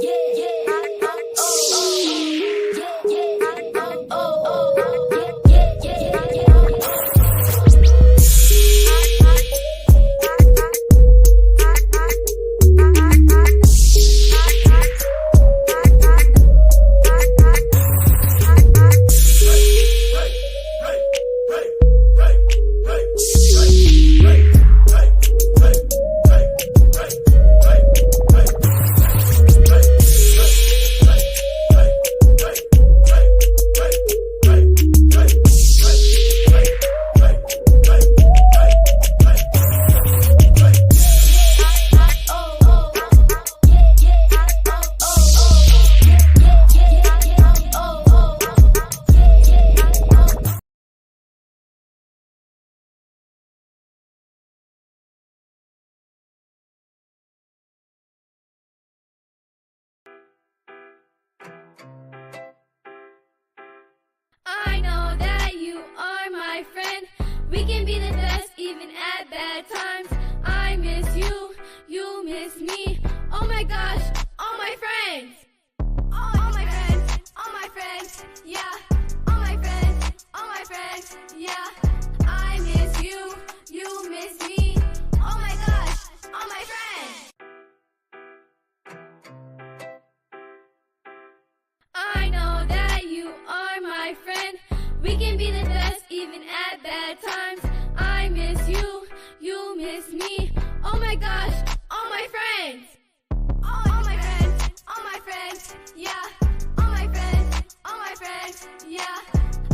I know that you are my friend. We can be the best even at bad times. I miss you, you miss me. Oh my gosh, all my friends. All my friends, all my friends, yeah. All my friends, yeah. I miss you, you miss me. Oh my gosh, all my friends. I know that you are my friend. We can be the best even at bad times. I miss you, you miss me. Oh my gosh, all my friends. All my friends, yeah. All my friends, yeah.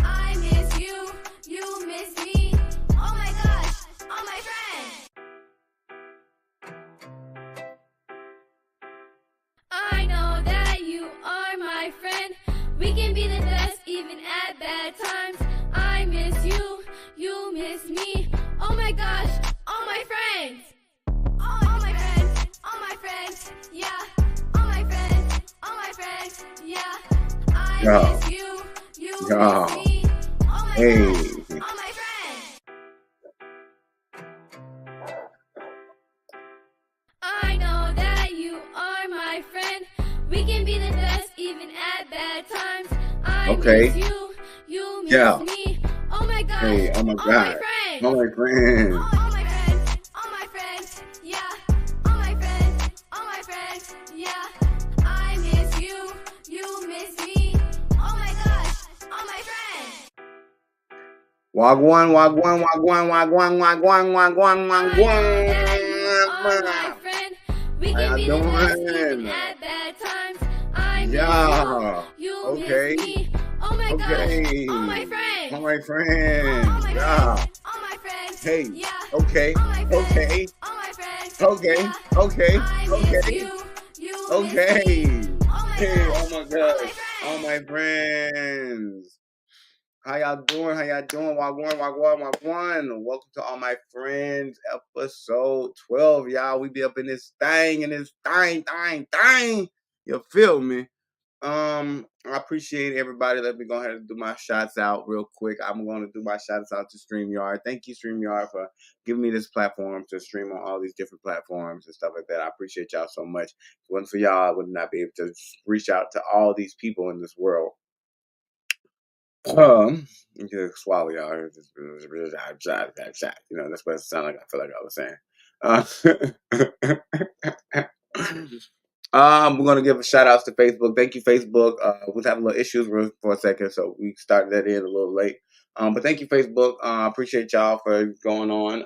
I miss you, you miss me. Oh my gosh, all my friends. I know that you are my friend. We can be the best even at bad times. I miss you, you miss me. Oh my gosh, all my friends. All my friends, yeah. All my friends, yeah. I miss you, you miss me. Oh my gosh, all my friends. I know that you are my friend. We can be the best even at bad times. I miss you, you miss me. Oh my gosh, oh my all God. my friends. All my friends. All my friends, yeah. All my friends, yeah. I miss you, you miss me. Oh my gosh, all my friends. Wagwan, wagwan, wagwan, wagwan, wagwan, wagwan, I know that you wagwan. are my friend. We How can y'all be the best even doing? at bad times. I miss Yeah. you, you Okay. miss me. Oh my Okay. gosh, all my friends. All my friends. All my Yeah. friends, all my friends, Hey. yeah. Okay. All my friends, Okay. all my friends, Okay. yeah. Okay. I miss Okay. you, you Okay. miss me. Oh my Hey. gosh, Oh my all gosh. my All friends. my friends. How y'all doing? How y'all doing? Wagwan, wagwan, wagwan. Welcome to All My Friends, episode 12, y'all. We be up in this thing, You feel me? I appreciate everybody. Let me go ahead and do my shots out real quick. I'm going to do my shots out to StreamYard. Thank you, StreamYard, for giving me this platform to stream on all these different platforms and stuff like that. I appreciate y'all so much. If it wasn't for y'all, I would not be able to reach out to all these people in this world. You can swallow y'all. You know, that's what it sounded like. I feel like I was saying. We're gonna give a shout outs to Facebook. Thank you, Facebook. We was having a little issues for a second, so we started that in a little late. But thank you, Facebook. I appreciate y'all for going on.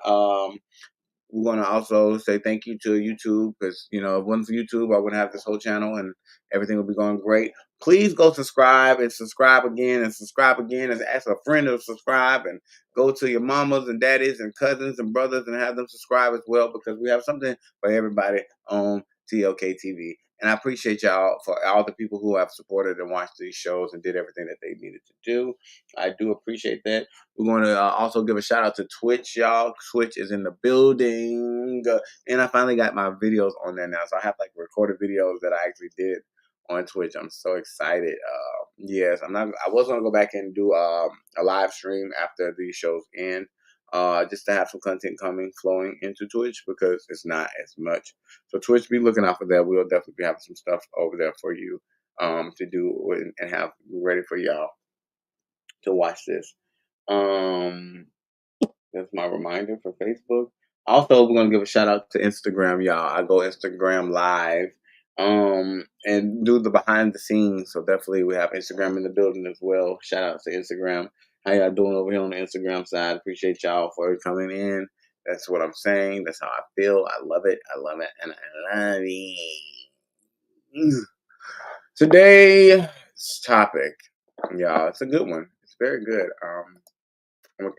We want to also say thank you to YouTube because, you know, if it wasn't for YouTube, I wouldn't have this whole channel and everything would be going great. Please go subscribe and subscribe again and ask a friend to subscribe and go to your mamas and daddies and cousins and brothers and have them subscribe as well because we have something for everybody on TLK TV. And I appreciate y'all for all the people who have supported and watched these shows and did everything that they needed to do. I do appreciate that. We're going to also give a shout out to Twitch, y'all. Twitch is in the building. And I finally got my videos on there now. So I have like recorded videos that I actually did on Twitch. I'm so excited. Yes, I was going to go back and do a live stream after these shows end. just to have some content coming flowing into Twitch because it's not as much. So Twitch, be looking out for that. We'll definitely be having some stuff over there for you to do and have ready for y'all to watch this. Um, that's my reminder for Facebook. Also, we're gonna give a shout out to Instagram, y'all. I go Instagram live, and do the behind the scenes. So definitely, we have Instagram in the building as well. Shout out to Instagram. How y'all doing over here on the Instagram side? Appreciate y'all for coming in. That's what I'm saying. That's how I feel. I love it. I love it, and I love it. Today's topic, y'all. It's a good one. It's very good.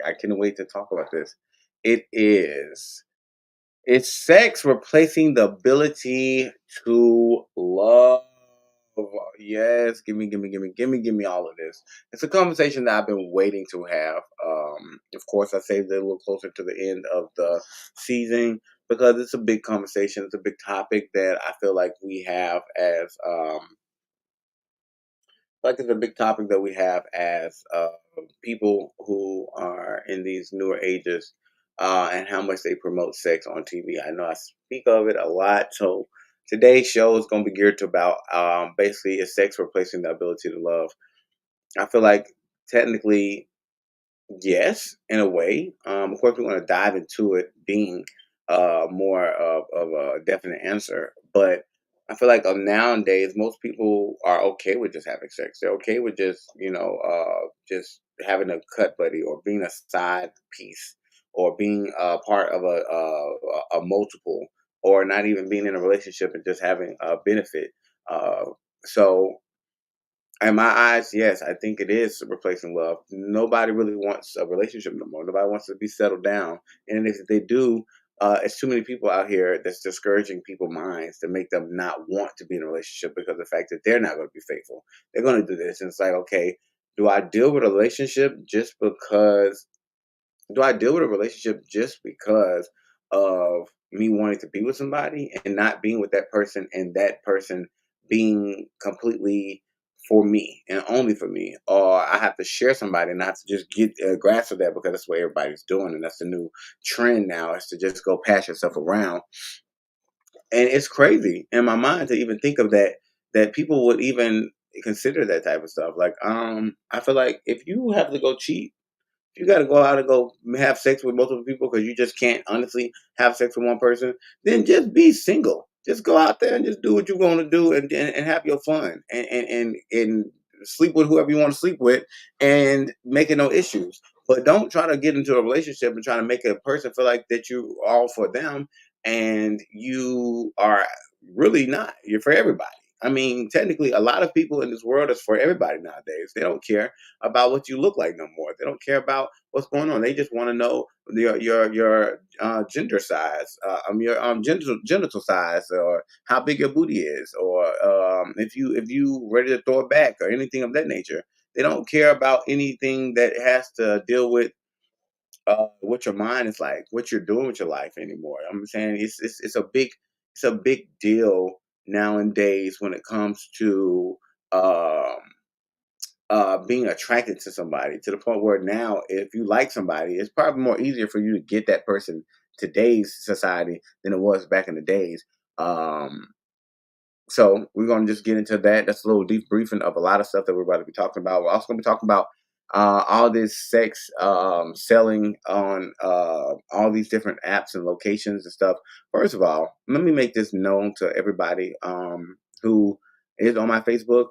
I can't wait to talk about this. It is. It's sex replacing the ability to love. Yes, give me all of this. It's a conversation that I've been waiting to have. Of course, I saved it a little closer to the end of the season because it's a big conversation. It's a big topic that I feel like we have as like it's a big topic that we have as people who are in these newer ages, and how much they promote sex on TV. I know I speak of it a lot. So today's show is going to be geared to about basically is sex replacing the ability to love. I feel like technically yes, in a way. Of course, we want to dive into it being more of a definite answer. But I feel like nowadays, most people are okay with just having sex. They're okay with just, just having a cut buddy or being a side piece or being a part of a multiple or not even being in a relationship and just having a benefit. Uh, so in my eyes, yes, I think it is replacing love. Nobody really wants a relationship no more. Nobody wants to be settled down. And if they do, it's too many people out here that's discouraging people's minds to make them not want to be in a relationship because of the fact that they're not going to be faithful. They're going to do this. And it's like, okay, do I deal with a relationship just because do I deal with a relationship just because of me wanting to be with somebody and not being with that person and that person being completely for me and only for me? Or I have to share somebody and I have to just get a grasp of that because that's what everybody's doing. And that's the new trend now is to just go pass yourself around. And it's crazy in my mind to even think of that, that people would even consider that type of stuff. Like, I feel like if you have to go cheat, you got to go out and go have sex with multiple people because you just can't honestly have sex with one person, then just be single. Just go out there and just do what you're going to do and have your fun and sleep with whoever you want to sleep with and make it no issues. But don't try to get into a relationship and try to make a person feel like that you are all for them and you are really not. You're for everybody. I mean, technically, a lot of people in this world is for everybody nowadays. They don't care about what you look like no more. They don't care about what's going on. They just want to know your gender size, your genital size, or how big your booty is, or if you ready to throw it back, or anything of that nature. They don't care about anything that has to deal with what your mind is like, what you're doing with your life anymore. I'm saying it's a big deal nowadays when it comes to um being attracted to somebody to the point where now if you like somebody, it's probably more easier for you to get that person today's society than it was back in the days. Um, so we're going to just get into that. That's a little deep briefing of a lot of stuff that we're about to be talking about. We're also going to be talking about all this sex selling on all these different apps and locations and stuff. First of all, let me make this known to everybody who is on my Facebook.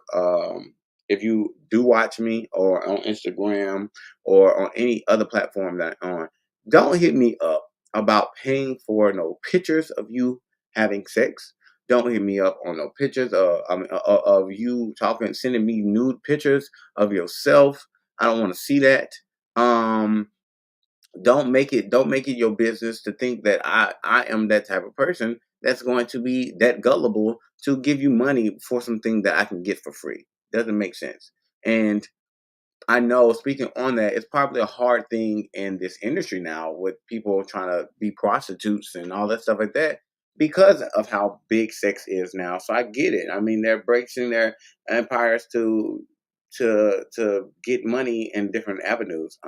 If you do watch me or on Instagram or on any other platform that I'm on, don't hit me up about paying for no pictures of you having sex. Don't hit me up on no pictures of you talking, sending me nude pictures of yourself. I don't want to see that. Um, don't make it your business to think that I am that type of person that's going to be that gullible to give you money for something that I can get for free. Doesn't make sense. And I know, speaking on that, it's probably a hard thing in this industry now with people trying to be prostitutes and all that stuff like that because of how big sex is now. So I get it. I mean, they're breaking their empires to get money in different avenues.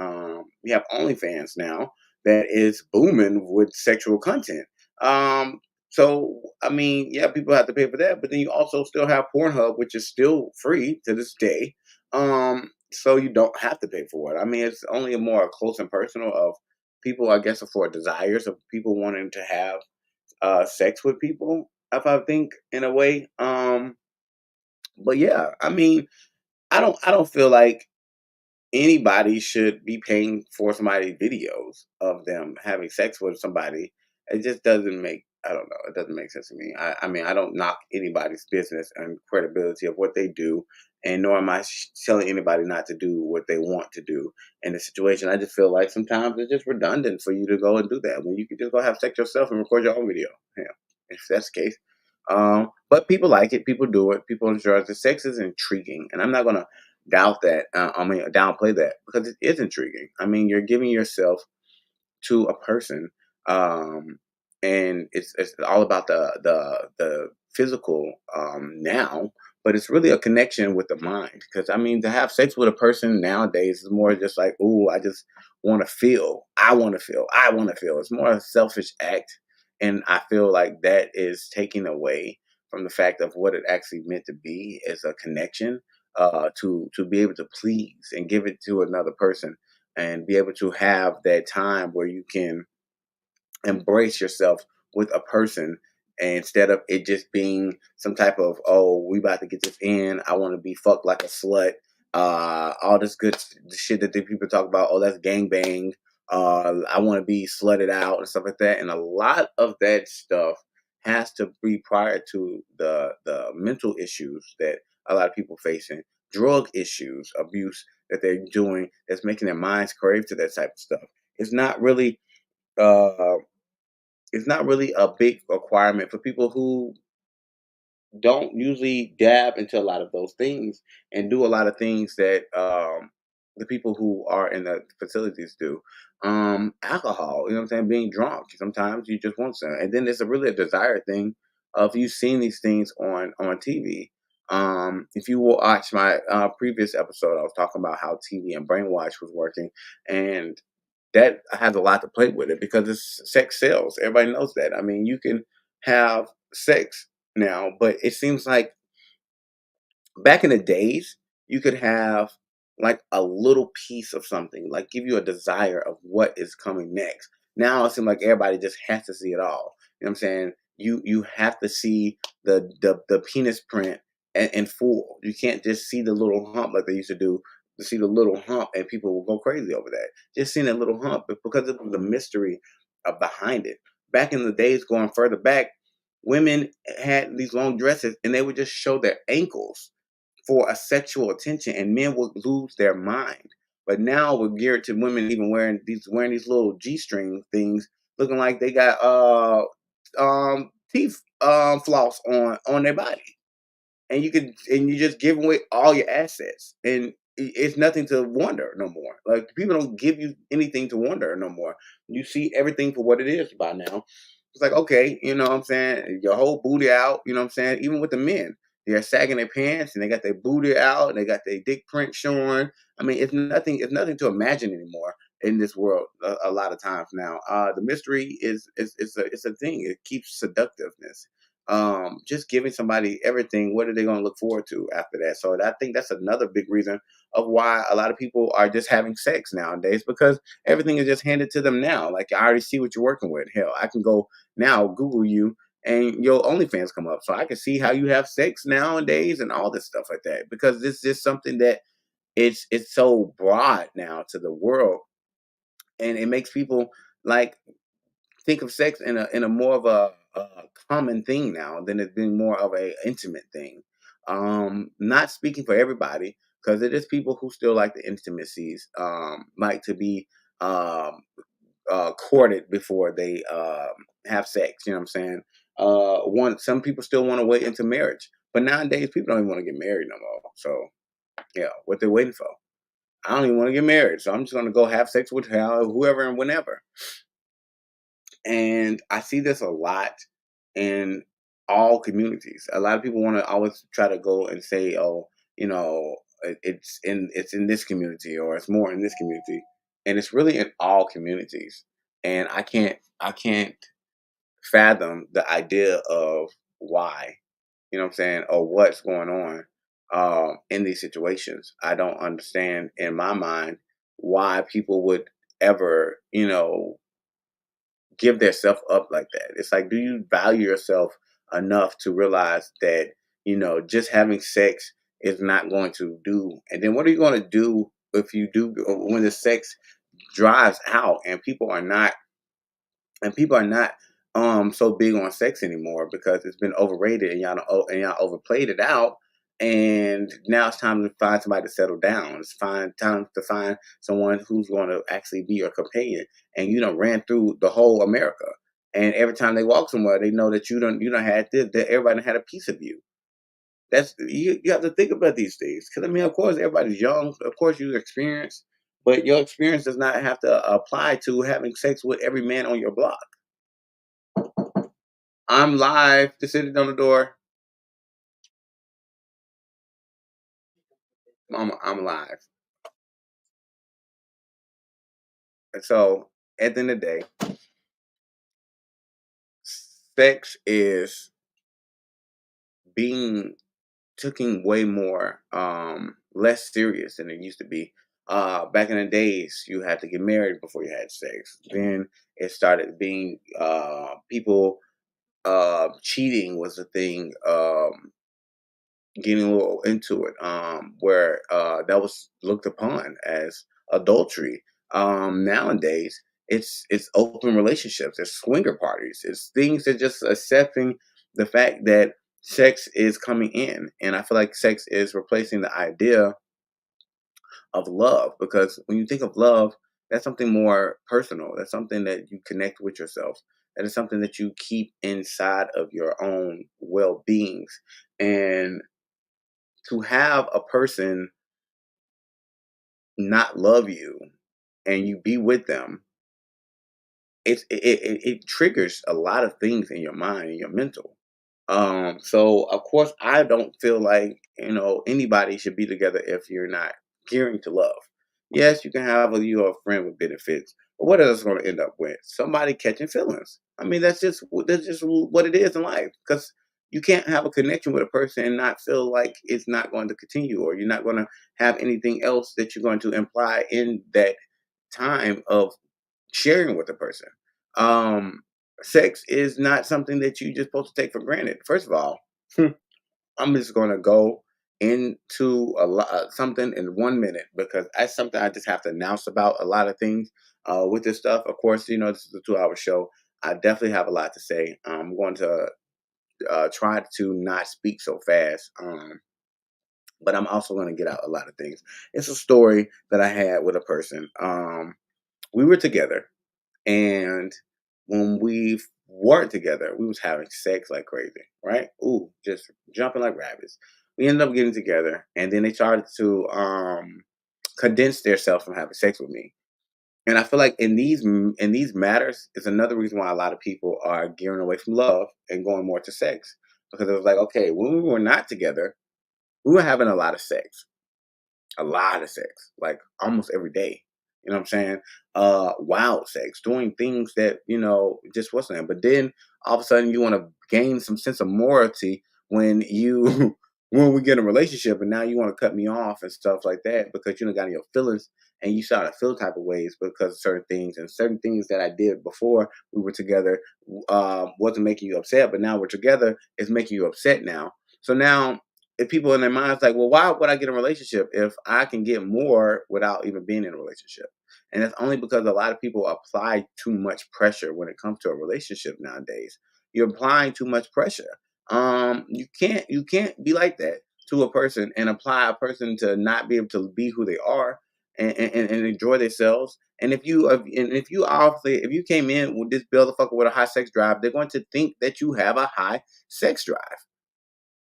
We have OnlyFans now, that is booming with sexual content. Um, so I mean, yeah, people have to pay for that, but then you also still have Pornhub, which is still free to this day. So you don't have to pay for it. I mean, it's only a more close and personal of people, I guess, for desires of people wanting to have sex with people. If I think in a way, but yeah, I mean, I don't feel like anybody should be paying for somebody's videos of them having sex with somebody. It just doesn't make, I don't know, it doesn't make sense to me. I mean, I don't knock anybody's business and credibility of what they do, and nor am I telling anybody not to do what they want to do in the situation. I just feel like sometimes it's just redundant for you to go and do that when you could just go have sex yourself and record your own video. Yeah, if that's the case. But people like it, people do it, people enjoy it. The sex is intriguing, and I'm not gonna doubt that. I mean, downplay that because it is intriguing. I mean, you're giving yourself to a person, um, and it's all about the physical now, but it's really a connection with the mind. Because I mean, to have sex with a person nowadays is more just like, oh, I just want to feel. I want to feel. I want to feel. It's more a selfish act, and I feel like that is taking away from the fact of what it actually meant to be as a connection, to be able to please and give it to another person and be able to have that time where you can embrace yourself with a person, and instead of it just being some type of, oh, we about to get this in, I want to be fucked like a slut, all this good shit that the people talk about, oh, that's gang bang, I want to be slutted out and stuff like that. And a lot of that stuff has to be prior to the mental issues that a lot of people facing, drug issues, abuse that they're doing, that's making their minds crave to that type of stuff. It's not really uh it's not really a big requirement for people who don't usually dab into a lot of those things and do a lot of things that the people who are in the facilities do. Alcohol, you know what I'm saying? Being drunk. Sometimes you just want some. And then it's a really a desire thing of you seeing these things on TV. If you will watch my previous episode, I was talking about how TV and brainwash was working. And that has a lot to play with it because it's sex sells. Everybody knows that. I mean, you can have sex now, but it seems like back in the days, you could have like a little piece of something, like give you a desire of what is coming next. Now it seems like everybody just has to see it all. You know what I'm saying? You have to see the penis print in full. You can't just see the little hump like they used to do. To see the little hump, and people will go crazy over that. Just seeing that little hump, but because of the mystery behind it. Back in the days, going further back, women had these long dresses, and they would just show their ankles for a sexual attention, and men would lose their mind. But now we're geared to women even wearing these little G-string things, looking like they got teeth floss on their body, and you just give away all your assets, and it's nothing to wonder no more. Like, people don't give you anything to wonder no more. You see everything for what it is by now. It's like, okay, you know what I'm saying? Your whole booty out, you know what I'm saying? Even with the men, they're sagging their pants and they got their booty out and they got their dick print showing. I mean, it's nothing to imagine anymore in this world a lot of times now. The mystery is it's a thing. It keeps seductiveness. Just giving somebody everything, what are they going to look forward to after that? So I think that's another big reason of why a lot of people are just having sex nowadays, because everything is just handed to them now. Like, I already see what you're working with. Hell, I can go now Google you and your OnlyFans come up, so I can see how you have sex nowadays and all this stuff like that. Because it's just something that it's so broad now to the world, and it makes people like think of sex in a more of a common thing now than it being more of a intimate thing. Not speaking for everybody, because it is people who still like the intimacies, like to be um, courted before they have sex. You know what I'm saying? Some people still want to wait into marriage, but nowadays people don't even want to get married no more. So yeah, what they're waiting for? I don't even want to get married, so I'm just gonna go have sex with whoever and whenever. And I see this a lot in all communities. A lot of people want to always try to go and say, "Oh, you know, it's in this community, or it's more in this community," and it's really in all communities. and I can't fathom the idea of why. You know what I'm saying? Or what's going on in these situations. I don't understand in my mind why people would ever, give their self up like that. It's like, do you value yourself enough to realize that, just having sex is not going to do? And then what are you going to do if you do, when the sex drives out and people are not so big on sex anymore because it's been overrated and y'all overplayed it out, and now it's time to find somebody to settle down. It's time to find someone who's going to actually be your companion, and you know ran through the whole America, and every time they walk somewhere they know that you don't had this, that everybody done had a piece of you. That's you have to think about these things, because I mean, of course everybody's young, of course you experience, but your experience does not have to apply to having sex with every man on your block. I'm live. Just hit it on the door. I'm live. And so at the end of the day, sex is being taken way more less serious than it used to be. Back in the days, you had to get married before you had sex. Then it started being people cheating was a thing. Getting a little into it, where that was looked upon as adultery. Nowadays, it's open relationships, it's swinger parties, it's things that just accepting the fact that sex is coming in, and I feel like sex is replacing the idea of love, because when you think of love, that's something more personal. That's something that you connect with yourself. That is something that you keep inside of your own well beings, and to have a person not love you and you be with them, it triggers a lot of things in your mind and your mental. So of course I don't feel like anybody should be together if you're not gearing to love. Yes, you can have a friend with benefits, but what is it going to end up with? Somebody catching feelings. I mean, that's just what it is in life. Because you can't have a connection with a person and not feel like it's not going to continue, or you're not going to have anything else that you're going to imply in that time of sharing with a person. Um, Sex is not something that you just supposed to take for granted. First of all, I'm just going to go into something in 1 minute, because that's something I just have to announce about a lot of things with this stuff. Of course, this is a 2 hour show. I definitely have a lot to say. I'm going to try to not speak so fast. But I'm also going to get out a lot of things. It's a story that I had with a person. We were together, and when we weren't together, we was having sex like crazy, right? Ooh, just jumping like rabbits. We ended up getting together, and then they started to condense themselves from having sex with me. And I feel like in these matters is another reason why a lot of people are gearing away from love and going more to sex, because it was like, okay, when we were not together, we were having a lot of sex, like almost every day. You know what I'm saying? Wild sex, doing things that, just wasn't. But then all of a sudden you want to gain some sense of morality when you when we get in a relationship, and now you want to cut me off and stuff like that because you don't got in your feelings, and you start to feel type of ways because of certain things that I did before we were together wasn't making you upset, but now we're together, it's making you upset now. So now if people in their minds like, well, why would I get in a relationship if I can get more without even being in a relationship? And that's only because a lot of people apply too much pressure when it comes to a relationship nowadays. You're applying too much pressure. You can't be like that to a person and apply a person to not be able to be who they are and enjoy themselves. And if you obviously if you came in with this build fucker with a high sex drive, they're going to think that you have a high sex drive.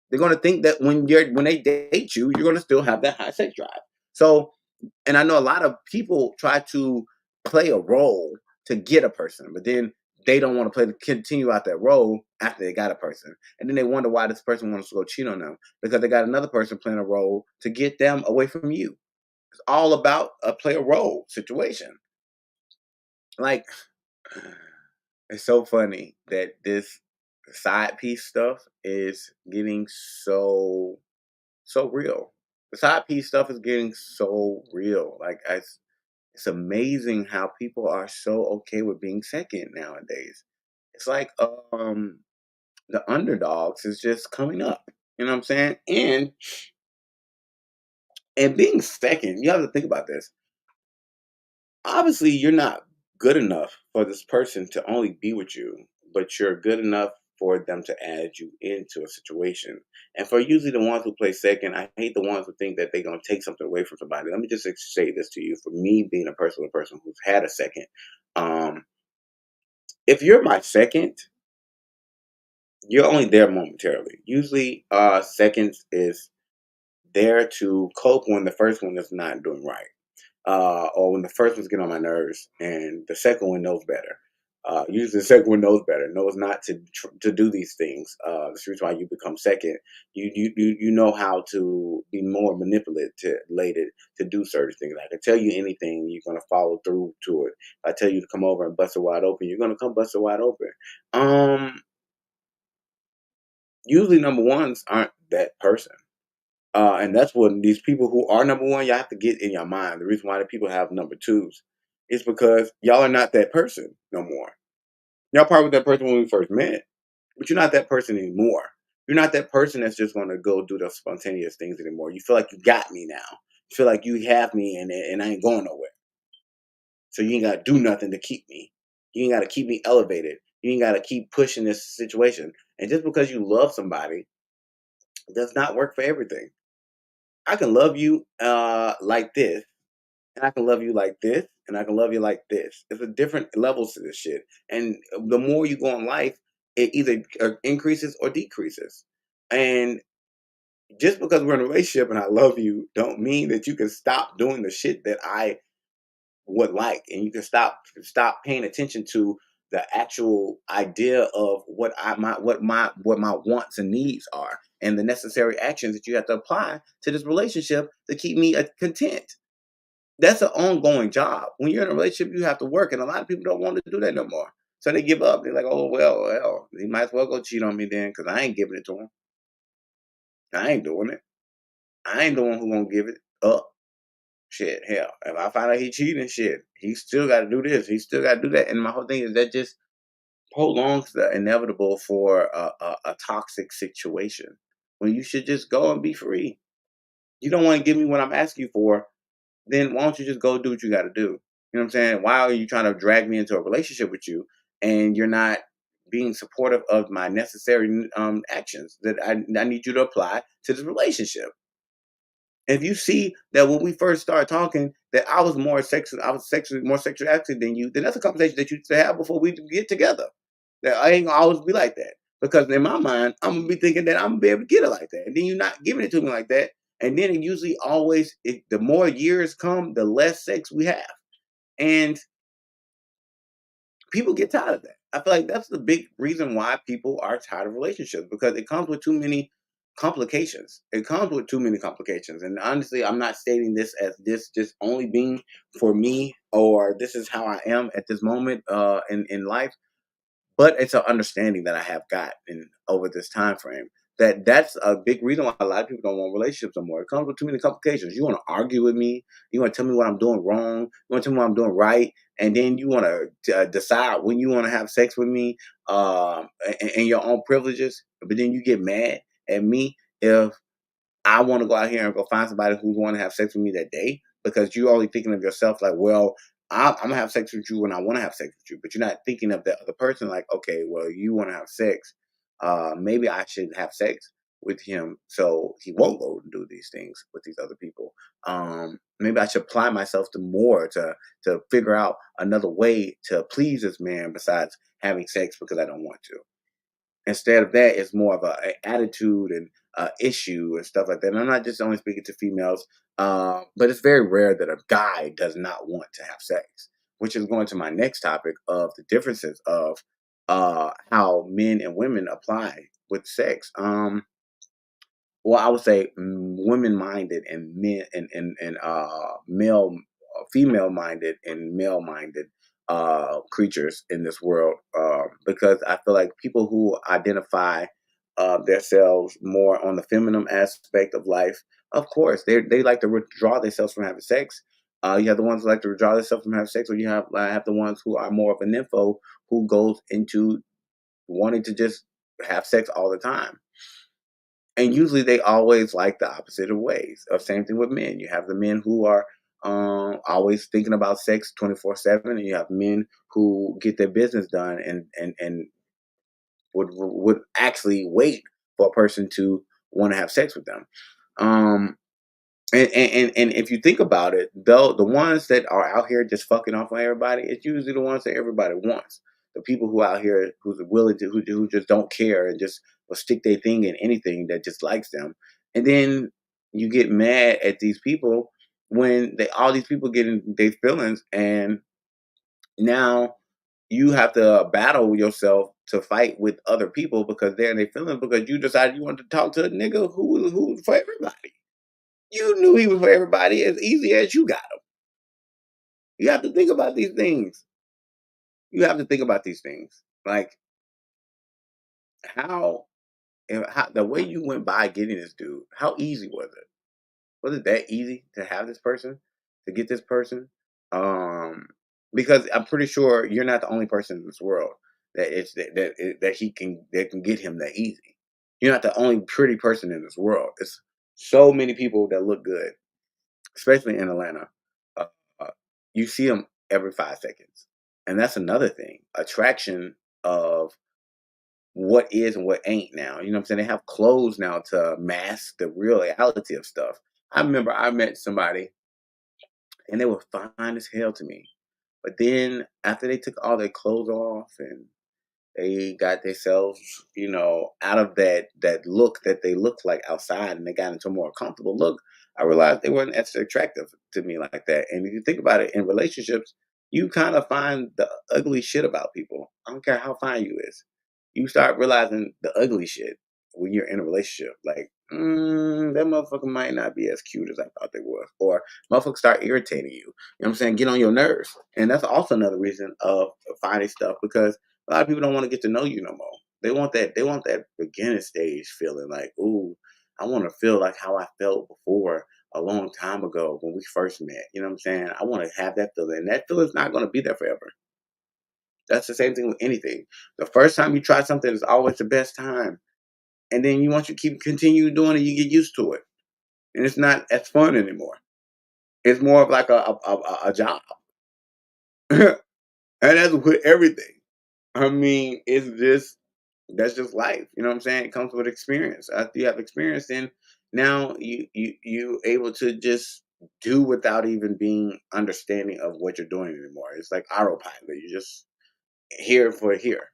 They're going to think that when they date you, you're going to still have that high sex drive. So, and I know a lot of people try to play a role to get a person, but then they don't want to continue out that role after they got a person, and then they wonder why this person wants to go cheat on them because they got another person playing a role to get them away from you. It's all about a play a role situation. Like It's so funny that this side piece stuff is getting so real. The side piece stuff is getting so real. Like it's amazing how people are so okay with being second nowadays. It's like the underdogs is just coming up. You know what I'm saying? And being second, you have to think about this. Obviously, you're not good enough for this person to only be with you, but you're good enough for them to add you into a situation. And for usually the ones who play second, I hate the ones who think that they're gonna take something away from somebody. Let me just say this to you. For me, being a personal person who's had a second, um, if you're my second, you're only there momentarily. Usually, seconds is there to cope when the first one is not doing right. Or when the first one's getting on my nerves, and the second one knows better. Usually, the second one knows better, knows not to do these things. That's the reason why you become second. You know how to be more manipulated to do certain things. I can tell you anything, you're gonna follow through to it. If I tell you to come over and bust it wide open, you're gonna come bust it wide open. Um, Usually, number ones aren't that person. And that's what these people who are number one, you have to get in your mind. The reason why the people have number twos is because y'all are not that person no more. Y'all probably that person when we first met, but you're not that person anymore. You're not that person that's just going to go do those spontaneous things anymore. You feel like you got me now. You feel like you have me, and I ain't going nowhere. So you ain't got to do nothing to keep me. You ain't got to keep me elevated. You ain't got to keep pushing this situation. And just because you love somebody does not work for everything. I can love you like this, and I can love you like this, and I can love you like this. It's a different levels to this shit. And the more you go in life, it either increases or decreases. And just because we're in a relationship and I love you, don't mean that you can stop doing the shit that I would like, and you can stop paying attention to the actual idea of what my wants and needs are, and the necessary actions that you have to apply to this relationship to keep me content. That's an ongoing job. When you're in a relationship, you have to work, and a lot of people don't want to do that no more. So they give up. They're like, "Oh well, he might as well go cheat on me then, because I ain't giving it to him. I ain't doing it. I ain't the one who gonna give it up. Shit, hell, if I find out he cheating, shit, he still got to do this. He still got to do that." And my whole thing is that just prolongs the inevitable for a toxic situation when you should just go and be free. You don't want to give me what I'm asking you for, then why don't you just go do what you got to do? You know what I'm saying? Why are you trying to drag me into a relationship with you, and you're not being supportive of my necessary actions that I need you to apply to this relationship? If you see that when we first started talking, that I was sexually more sexually active than you, then that's a conversation that you should have before we get together. That I ain't gonna always be like that. Because in my mind, I'm gonna be thinking that I'm gonna be able to get it like that. And then you're not giving it to me like that. And then it usually the more years come, the less sex we have. And people get tired of that. I feel like that's the big reason why people are tired of relationships, because it comes with too many complications. It comes with too many complications. And honestly, I'm not stating this as this just only being for me, or this is how I am at this moment in life. But it's an understanding that I have gotten over this time frame, that's a big reason why a lot of people don't want relationships no more. It comes with too many complications. You want to argue with me, you want to tell me what I'm doing wrong, you want to tell me what I'm doing right, and then you want to decide when you want to have sex with me, and your own privileges. But then you get mad at me if I want to go out here and go find somebody who's want to have sex with me that day, because you're only thinking of yourself like, well, I'm gonna have sex with you when I want to have sex with you, but you're not thinking of the other person like, okay, well, you want to have sex, maybe I should have sex with him so he won't go and do these things with these other people. Maybe I should apply myself to more to figure out another way to please this man besides having sex because I don't want to. Instead of that, it's more of a attitude and issue and stuff like that. And I'm not just only speaking to females, but it's very rare that a guy does not want to have sex, which is going to my next topic of the differences of how men and women apply with sex. Well, I would say women minded and men and male, female minded and male minded creatures in this world, because I feel like people who identify themselves more on the feminine aspect of life, of course, they like to withdraw themselves from having sex. You have the ones who like to withdraw themselves from having sex, or you have the ones who are more of an nympho who goes into wanting to just have sex all the time. And usually they always like the opposite of ways. Same thing with men. You have the men who are always thinking about sex 24/7, and you have men who get their business done and would actually wait for a person to want to have sex with them. Um, and if you think about it, though, the ones that are out here just fucking off on everybody, it's usually the ones that everybody wants. The people who out here who's willing to who just don't care and just will stick their thing in anything that just likes them. And then you get mad at these people when they all these people get in their feelings, and now you have to battle yourself to fight with other people because they're in their feelings because you decided you wanted to talk to a nigga who was for everybody. You knew he was for everybody as easy as you got him. You have to think about these things. You have to think about these things. Like how, how the way you went by getting this dude, how easy was it? Was it that easy to have this person, to get this person? Um, because I'm pretty sure you're not the only person in this world that he can that can get him that easy. You're not the only pretty person in this world. It's so many people that look good, especially in Atlanta. Uh, uh, you see them every 5 seconds, and that's another thing. Attraction of what is and what ain't now. You know what I'm saying? They have clothes now to mask the real reality of stuff. I remember I met somebody and they were fine as hell to me. But then after they took all their clothes off and they got themselves, out of that look that they looked like outside, and they got into a more comfortable look. I realized they weren't as attractive to me like that. And if you think about it, in relationships, you kind of find the ugly shit about people. I don't care how fine you is. You start realizing the ugly shit when you're in a relationship. Like, that motherfucker might not be as cute as I thought they was, or motherfuckers start irritating you. You know what I'm saying? Get on your nerves, and that's also another reason of finding stuff because a lot of people don't want to get to know you no more. They want that beginning stage feeling like, ooh, I want to feel like how I felt before a long time ago when we first met. You know what I'm saying? I want to have that feeling. And that feeling's not going to be there forever. That's the same thing with anything. The first time you try something is always the best time. And then you want to keep continue doing it, you get used to it. And it's not as fun anymore. It's more of like a job. And that's with everything. I mean, that's just life. You know what I'm saying? It comes with experience. After you have experience, then now you able to just do without even being understanding of what you're doing anymore. It's like autopilot. You just here for here.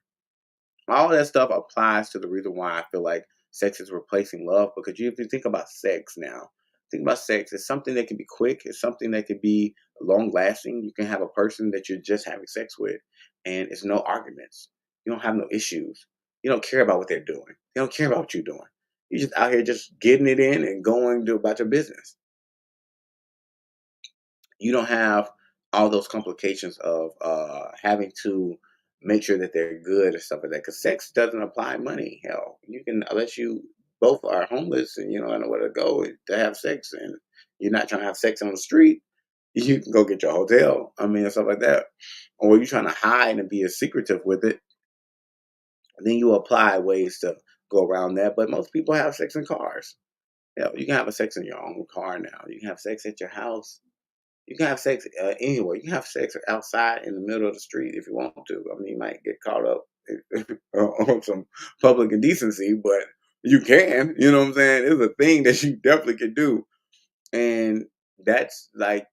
All that stuff applies to the reason why I feel like sex is replacing love because if you think about sex now, think about sex. It's something that can be quick. It's something that can be long lasting. You can have a person that you're just having sex with, and it's no arguments. You don't have no issues. You don't care about what they're doing. They don't care about what you're doing. You're just out here just getting it in and going to about your business. You don't have all those complications of having to make sure that they're good and stuff like that. Because sex doesn't apply money. Hell, you can unless you both are homeless and you don't know where to go to have sex, and you're not trying to have sex on the street. You can go get your hotel. I mean, and stuff like that. Or you're trying to hide and be as secretive with it. Then you apply ways to go around that. But most people have sex in cars. Hell, you can have a sex in your own car now. You can have sex at your house. You can have sex anywhere. You can have sex outside in the middle of the street if you want to. I mean, you might get caught up on some public indecency, but you can. You know what I'm saying? It's a thing that you definitely can do, and that's like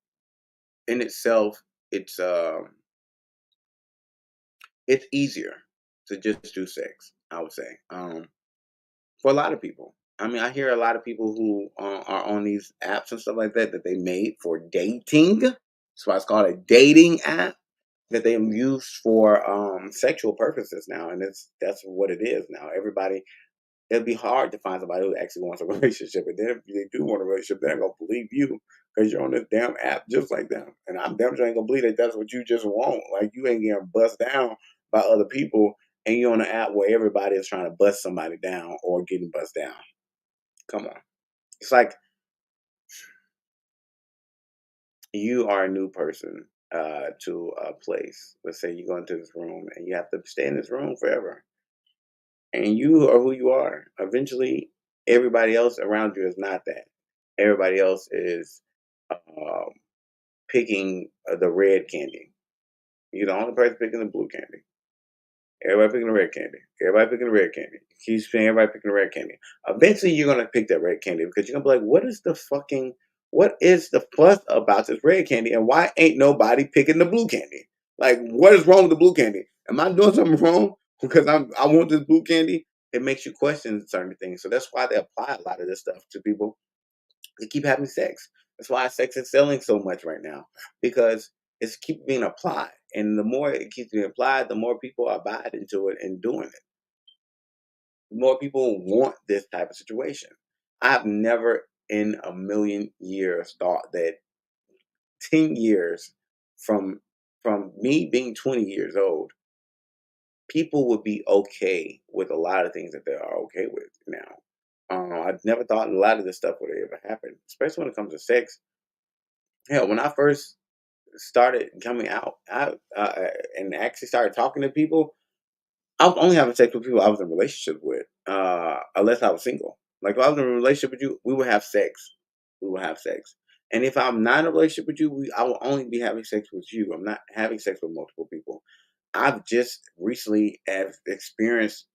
in itself, it's it's easier to just do sex. I would say for a lot of people. I mean, I hear a lot of people who are on these apps and stuff like that that they made for dating. That's why it's called a dating app that they use for sexual purposes now, and that's what it is now. Everybody it'll be hard to find somebody who actually wants a relationship. And then if they do want a relationship, they're gonna believe you because you're on this damn app just like them. And I'm damn sure ain't gonna believe that that's what you just want. Like you ain't getting bust down by other people, and you're on an app where everybody is trying to bust somebody down or getting bust down. Come on, it's like you are a new person to a place. Let's say you go into this room and you have to stay in this room forever, and you are who you are. Eventually, everybody else around you is not that. Everybody else is um, picking the red candy. You're the only person picking the blue candy. Everybody picking the red candy. Everybody picking the red candy. Keep saying everybody picking the red candy. Eventually, you're gonna pick that red candy because you're gonna be like, what is the fuss about this red candy, and why ain't nobody picking the blue candy? Like, what is wrong with the blue candy? Am I doing something wrong because I want this blue candy? It makes you question certain things. So that's why they apply a lot of this stuff to people to keep having sex. That's why sex is selling so much right now because it's keep being applied, and the more it keeps being applied, the more people abide into it and doing it. The more people want this type of situation. I've never in a million years thought that 10 years from from me being 20 years old, people would be okay with a lot of things that they are okay with now. I never thought a lot of this stuff would ever happen, especially when it comes to sex. Hell, when I first started coming out, and actually started talking to people, I was only having sex with people I was in a relationship with, unless I was single. Like if I was in a relationship with you, we would have sex. We would have sex. And if I'm not in a relationship with you, I will only be having sex with you. I'm not having sex with multiple people. I've just recently have experienced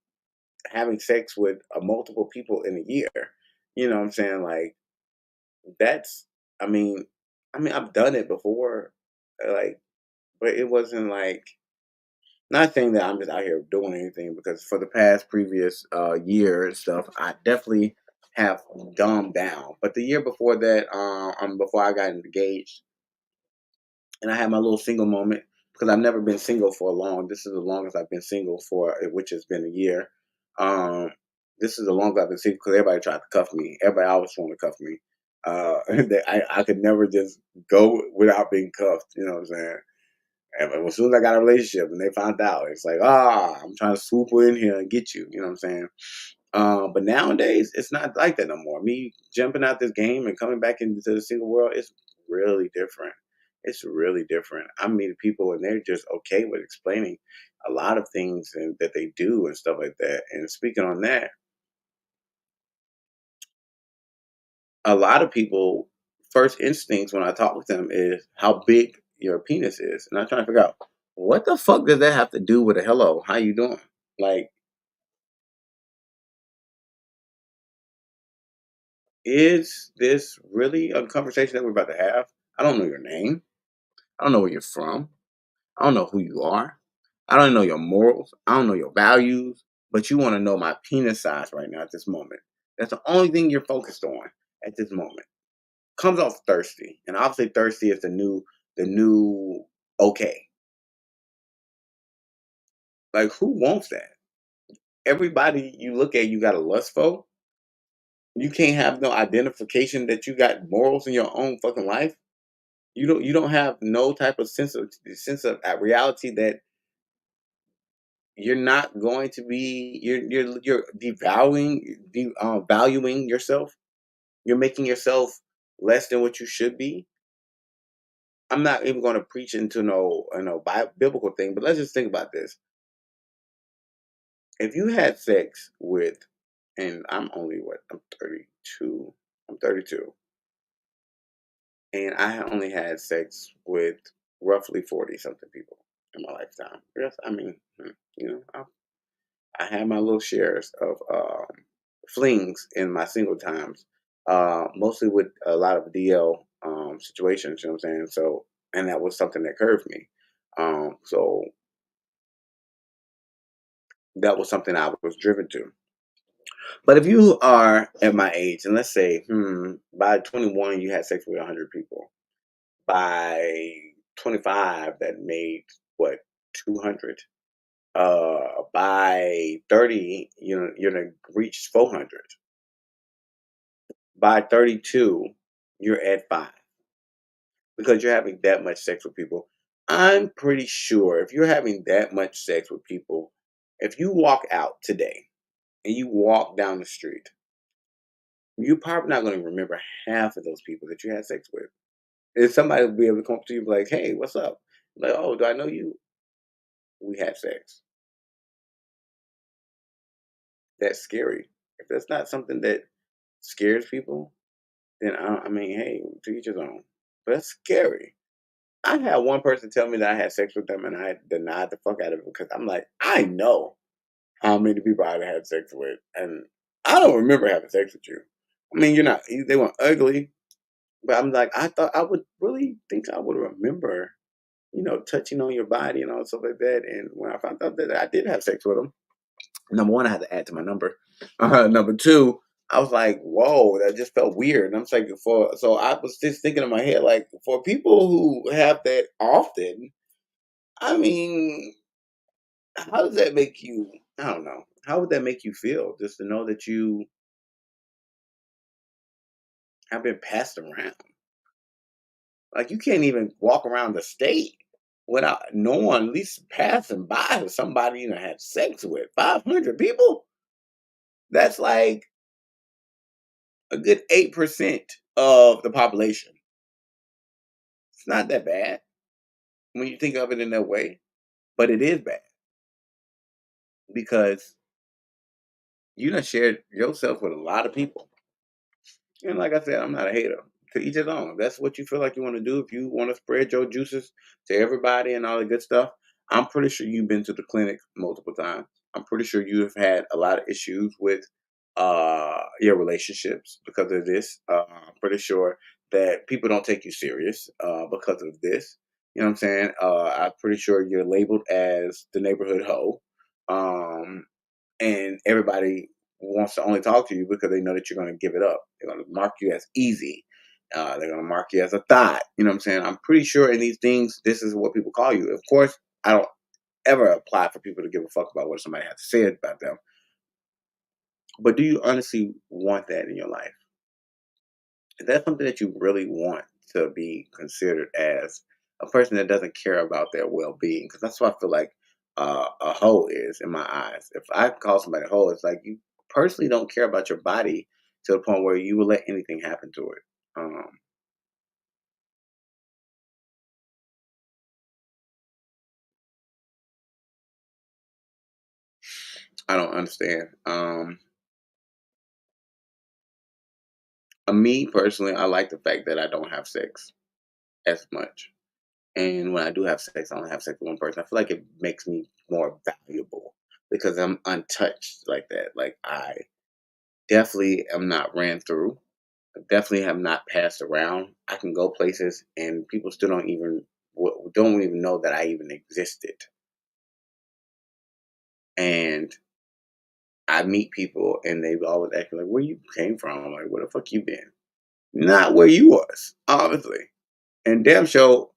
having sex with multiple people in a year. You know what I'm saying? Like that's, I mean, I've done it before, like, but it wasn't like not saying that I'm just out here doing anything because for the past previous year and stuff, I definitely have dumbed down. But the year before that, before I got engaged, and I had my little single moment because I've never been single for long. This is the longest I've been single for, which has been a year. Um, this is the longest I've been single because everybody tried to cuff me. Everybody always wanted to cuff me. I could never just go without being cuffed. You know what I'm saying? And as soon as I got a relationship and they found out, it's like, I'm trying to swoop in here and get you. You know what I'm saying? But nowadays, it's not like that no more. Me jumping out this game and coming back into the single world, it's really different. It's really different. I meet people and they're just okay with explaining a lot of things and that they do and stuff like that. And speaking on that, a lot of people first instincts when I talk with them is how big your penis is, and I'm trying to figure out what the fuck does that have to do with a hello, how you doing? Like, is this really a conversation that we're about to have? I don't know your name. I don't know where you're from. I don't know who you are. I don't know your morals. I don't know your values. But you want to know my penis size right now at this moment. That's the only thing you're focused on at this moment. Comes off thirsty, and obviously thirsty is the new okay. Like who wants that? Everybody you look at, you got a lust for. You can't have no identification that you got morals in your own fucking life. You don't have no type of sense of reality that you're not going to be you're valuing yourself. You're making yourself less than what you should be. I'm not even going to preach into no biblical thing, but let's just think about this. If you had sex with, and I'm only what, I'm 32. I'm 32, and I only had sex with roughly 40 something people in my lifetime. Yes, I mean, you know, I had my little shares of flings in my single times, mostly with a lot of DL situations. You know what I'm saying? So, and that was something that curved me. So that was something I was driven to. But if you are at my age, and let's say, by 21 you had sex with 100 people. By 25, that made what, 200. By 30, you're gonna reach 400. By 32, you're at 5 because you're having that much sex with people. I'm pretty sure if you're having that much sex with people, if you walk out today and you walk down the street, you're probably not going to remember half of those people that you had sex with. And somebody will be able to come up to you and be like, "Hey, what's up?" Like, "Oh, do I know you? We had sex." That's scary. If that's not something that scares people, then I mean, hey, to each his own. But that's scary. I had one person tell me that I had sex with them, and I denied the fuck out of it because I'm like, I know how many people I've had sex with, and I don't remember having sex with you. I mean, you're not. They weren't ugly, but I'm like, I thought I would really think I would remember, touching on your body and all stuff like that. And when I found out that I did have sex with them, number one, I had to add to my number. Number two, I was like, whoa, that just felt weird. And I'm like, so I was just thinking in my head, like, for people who have that often, I mean, how does that make you? I don't know. How would that make you feel just to know that you have been passed around? Like, you can't even walk around the state without no one at least passing by with somebody you had sex with. 500 people? That's like a good 8% of the population. It's not that bad when you think of it in that way, but it is bad because you done shared yourself with a lot of people. And like I said, I'm not a hater. To each his own. If that's what you feel like you want to do. If you want to spread your juices to everybody and all the good stuff, I'm pretty sure you've been to the clinic multiple times. I'm pretty sure you have had a lot of issues with your relationships because of this. I'm pretty sure that people don't take you serious because of this. You know what I'm saying? I'm pretty sure you're labeled as the neighborhood hoe. Um, and everybody wants to only talk to you because they know that you're going to give it up. They're going to mark you as easy. They're going to mark you as a thought. You know what I'm saying? I'm pretty sure in these things, this is what people call you. Of course, I don't ever apply for people to give a fuck about what somebody has to say about them. But do you honestly want that in your life? Is that something that you really want to be considered as a person that doesn't care about their well-being? Because that's what I feel like a hoe is in my eyes. If I call somebody a hoe, it's like you personally don't care about your body to the point where you will let anything happen to it. I don't understand. Me personally, I like the fact that I don't have sex as much. And when I do have sex, I only have sex with one person. I feel like it makes me more valuable because I'm untouched like that. Like I definitely am not ran through. I definitely have not passed around. I can go places and people still don't even know that I even existed. And I meet people and they always ask me like, "Where you came from?" I'm like, "Where the fuck you been?" Not where you was, obviously. And damn show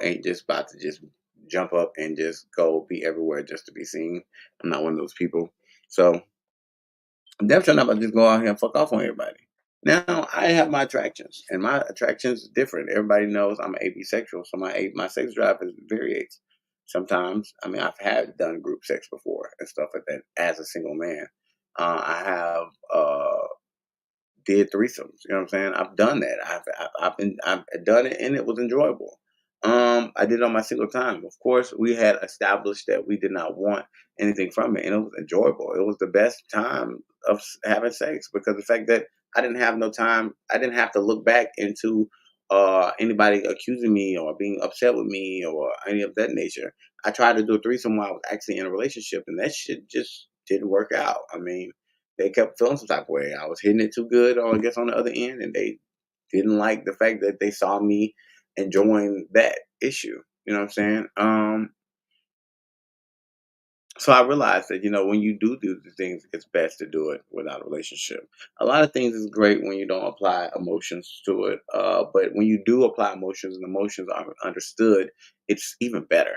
ain't just about to just jump up and just go be everywhere just to be seen. I'm not one of those people. So I'm damn sure not about to just go out here and fuck off on everybody. Now I have my attractions, and my attractions is different. Everybody knows I'm asexual, so my sex drive is variates. Sometimes, I mean, I've had done group sex before and stuff like that as a single man. I have did threesomes. You know what I'm saying? I've done that. I've done it, and it was enjoyable. I did it on my single time. Of course, we had established that we did not want anything from it, and it was enjoyable. It was the best time of having sex because the fact that I didn't have no time, I didn't have to look back into anybody accusing me or being upset with me or any of that nature. I tried to do a threesome while I was actually in a relationship, and that shit just didn't work out. I mean, they kept feeling some type of way. I was hitting it too good, or I guess on the other end, and they didn't like the fact that they saw me enjoying that issue. You know what I'm saying? So I realized that, when you do the things, it's best to do it without a relationship. A lot of things is great when you don't apply emotions to it, but when you do apply emotions and emotions are understood, it's even better.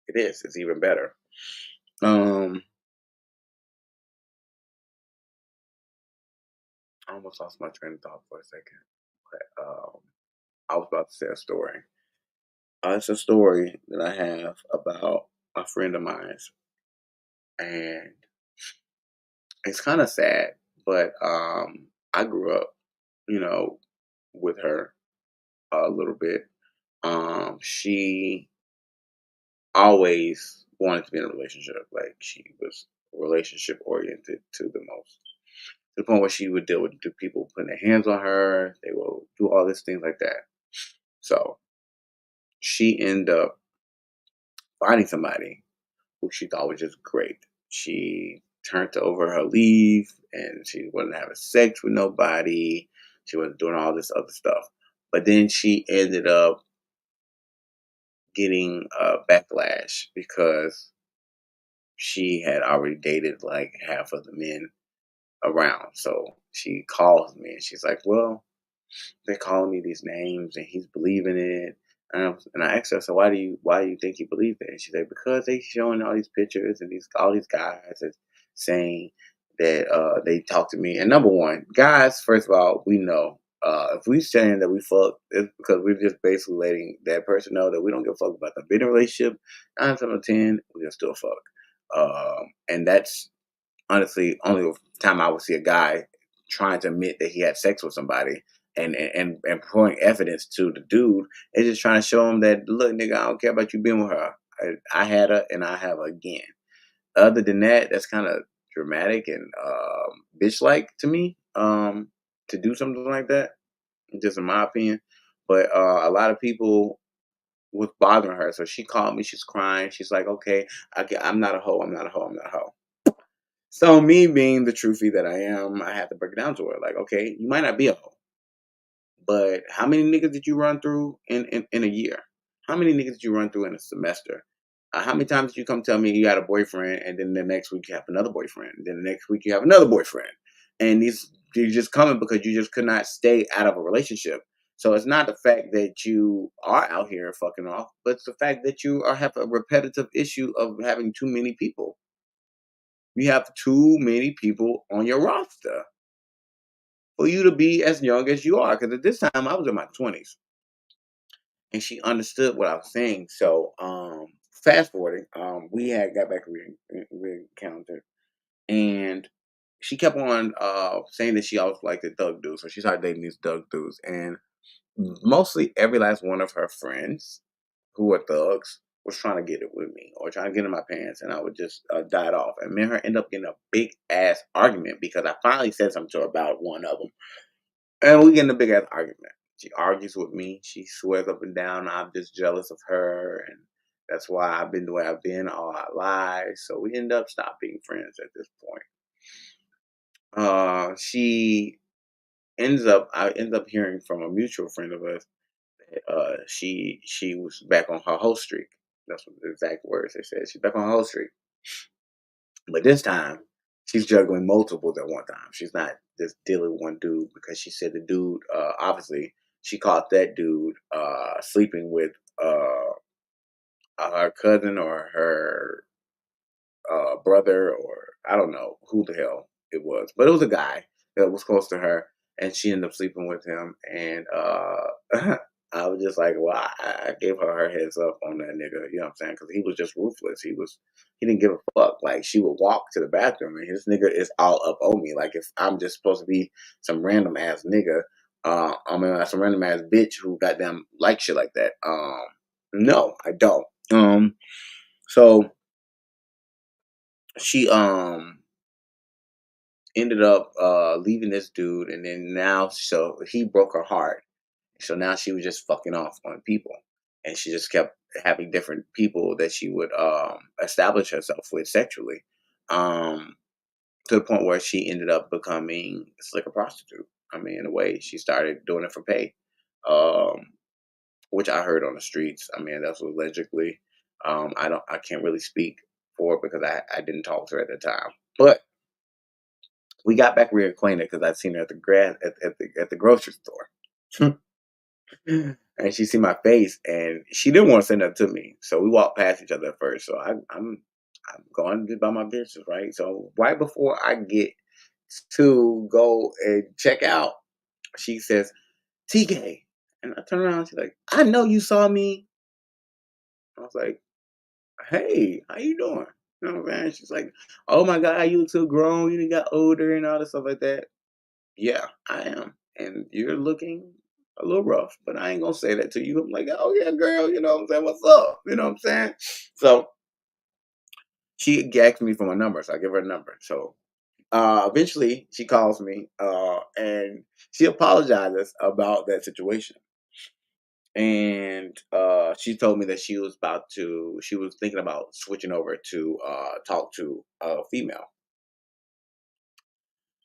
It is. It's even better. Um, I almost lost my train of thought for a second. But, I was about to say a story. It's a story that I have about a friend of mine, and it's kind of sad. But I grew up, you know, with her a little bit. She always wanted to be in a relationship. Like she was relationship oriented to the most. To the point where she would deal with the people putting their hands on her. They will do all these things like that. So she ended up finding somebody who she thought was just great. She turned over her leaf and she wasn't having sex with nobody. She wasn't doing all this other stuff. But then she ended up getting a backlash because she had already dated like half of the men around. So she calls me and she's like, "Well, they're calling me these names and he's believing it." And I asked her, "So why do you think he believed it?" And she's like, "Because they showing all these pictures and all these guys is saying that they talk to me." And number one, guys, first of all, we know if we saying that we fuck, it's because we're just basically letting that person know that we don't give a fuck about the been in a relationship. 9 times out of 10, we just still fuck. And that's honestly only time I would see a guy trying to admit that he had sex with somebody and pouring evidence to the dude is just trying to show him that, look, nigga, I don't care about you being with her. I had her and I have her again. Other than that, that's kind of dramatic and bitch like to me, to do something like that, just in my opinion. But a lot of people was bothering her. So she called me, she's crying. She's like, okay, I'm not a hoe, I'm not a hoe, I'm not a hoe. So me being the truthie that I am, I had to break it down to her. Like, okay, you might not be a hoe, but how many niggas did you run through in a year? How many niggas did you run through in a semester? How many times did you come tell me you got a boyfriend and then the next week you have another boyfriend? And then the next week you have another boyfriend. And these you're just coming because you just could not stay out of a relationship. So it's not the fact that you are out here fucking off, but it's the fact that you have a repetitive issue of having too many people. You have too many people on your roster for you to be as young as you are. Because at this time, I was in my 20s, and she understood what I was saying. So, fast forwarding, we had got back re-encountered, and she kept on saying that she always liked the thug dudes. So she started dating these thug dudes, and mostly every last one of her friends who were thugs was trying to get it with me or trying to get in my pants, and I would just die it off. And me and her end up getting a big ass argument because I finally said something to her about one of them, and we get in a big ass argument. She argues with me. She swears up and down I'm just jealous of her, and that's why I've been the way I've been all our lives. So we end up stop being friends at this point. She ends up. I end up hearing from a mutual friend of us. She was back on her whole streak. That's what the exact words they said. She's back on her whole streak, but this time she's juggling multiples at one time. She's not just dealing with one dude because she said the dude. Obviously, she caught that dude sleeping with her cousin or her brother, or I don't know who the hell it was, but it was a guy that was close to her, and she ended up sleeping with him. And I was just like, well, I gave her heads up on that nigga. You know what I'm saying? Because he was just ruthless. He didn't give a fuck. Like she would walk to the bathroom, and his nigga is all up on me. Like if I'm just supposed to be some random ass nigga, I mean, like some random ass bitch who goddamn like shit like that. No, I don't. So she ended up leaving this dude, and then now so he broke her heart. So now she was just fucking off on people, and she just kept having different people that she would establish herself with sexually, um to the point where she ended up becoming like a prostitute. I mean, in a way, she started doing it for pay, um which I heard on the streets. I mean, that's allegedly. I can't really speak for because I didn't talk to her at the time. But we got back reacquainted because I'd seen her at the at the grocery store. And she see my face, and she didn't want to say nothing to me. So we walked past each other at first. So I'm going about my business, right? So right before I get to go and check out, she says, "TK," and I turn around. She's like, "I know you saw me." I was like, "Hey, how you doing?" You know what I'm saying? She's like, "Oh my God, you look so grown. You done got older and all this stuff like that." Yeah, I am. And you're looking a little rough, but I ain't gonna say that to you. I'm like, "Oh yeah, girl, you know what I'm saying? What's up?" You know what I'm saying? So she asked me for my number, so I give her a number. So eventually she calls me and she apologizes about that situation. And she told me that she was thinking about switching over to talk to a female.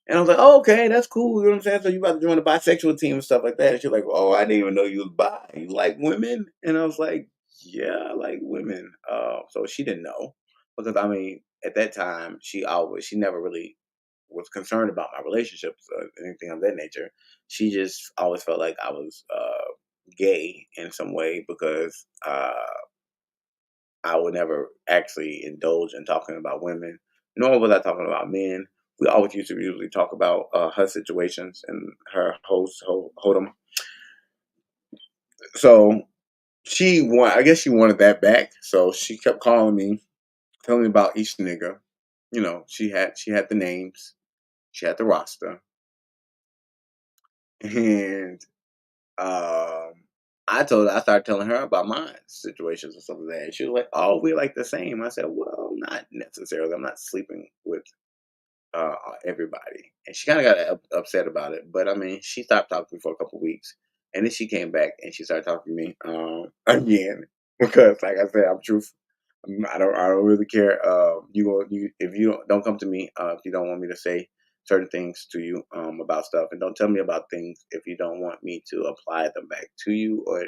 And I was like, "Oh, okay, that's cool." You know what I'm saying? So you about to join the bisexual team and stuff like that. And she's like, "Oh, I didn't even know you was bi. You like women?" And I was like, "Yeah, I like women." So she didn't know because I mean, at that time, she never really was concerned about my relationships or anything of that nature. She just always felt like I was gay in some way because I would never actually indulge in talking about women, nor was I talking about men. We always used to usually talk about her situations and her hold'em. So I guess she wanted that back. So she kept calling me, telling me about each nigga. You know, she had the names, she had the roster, and um, I started telling her about my situations and stuff like that. And she was like, "Oh, we like the same." I said, "Well, not necessarily. I'm not sleeping with everybody." And she kind of got upset about it. But I mean, she stopped talking to me for a couple of weeks, and then she came back and she started talking to me again because, like I said, I'm truthful. I don't really care. You if you don't come to me if you don't want me to say certain things to you about stuff, and don't tell me about things if you don't want me to apply them back to you, or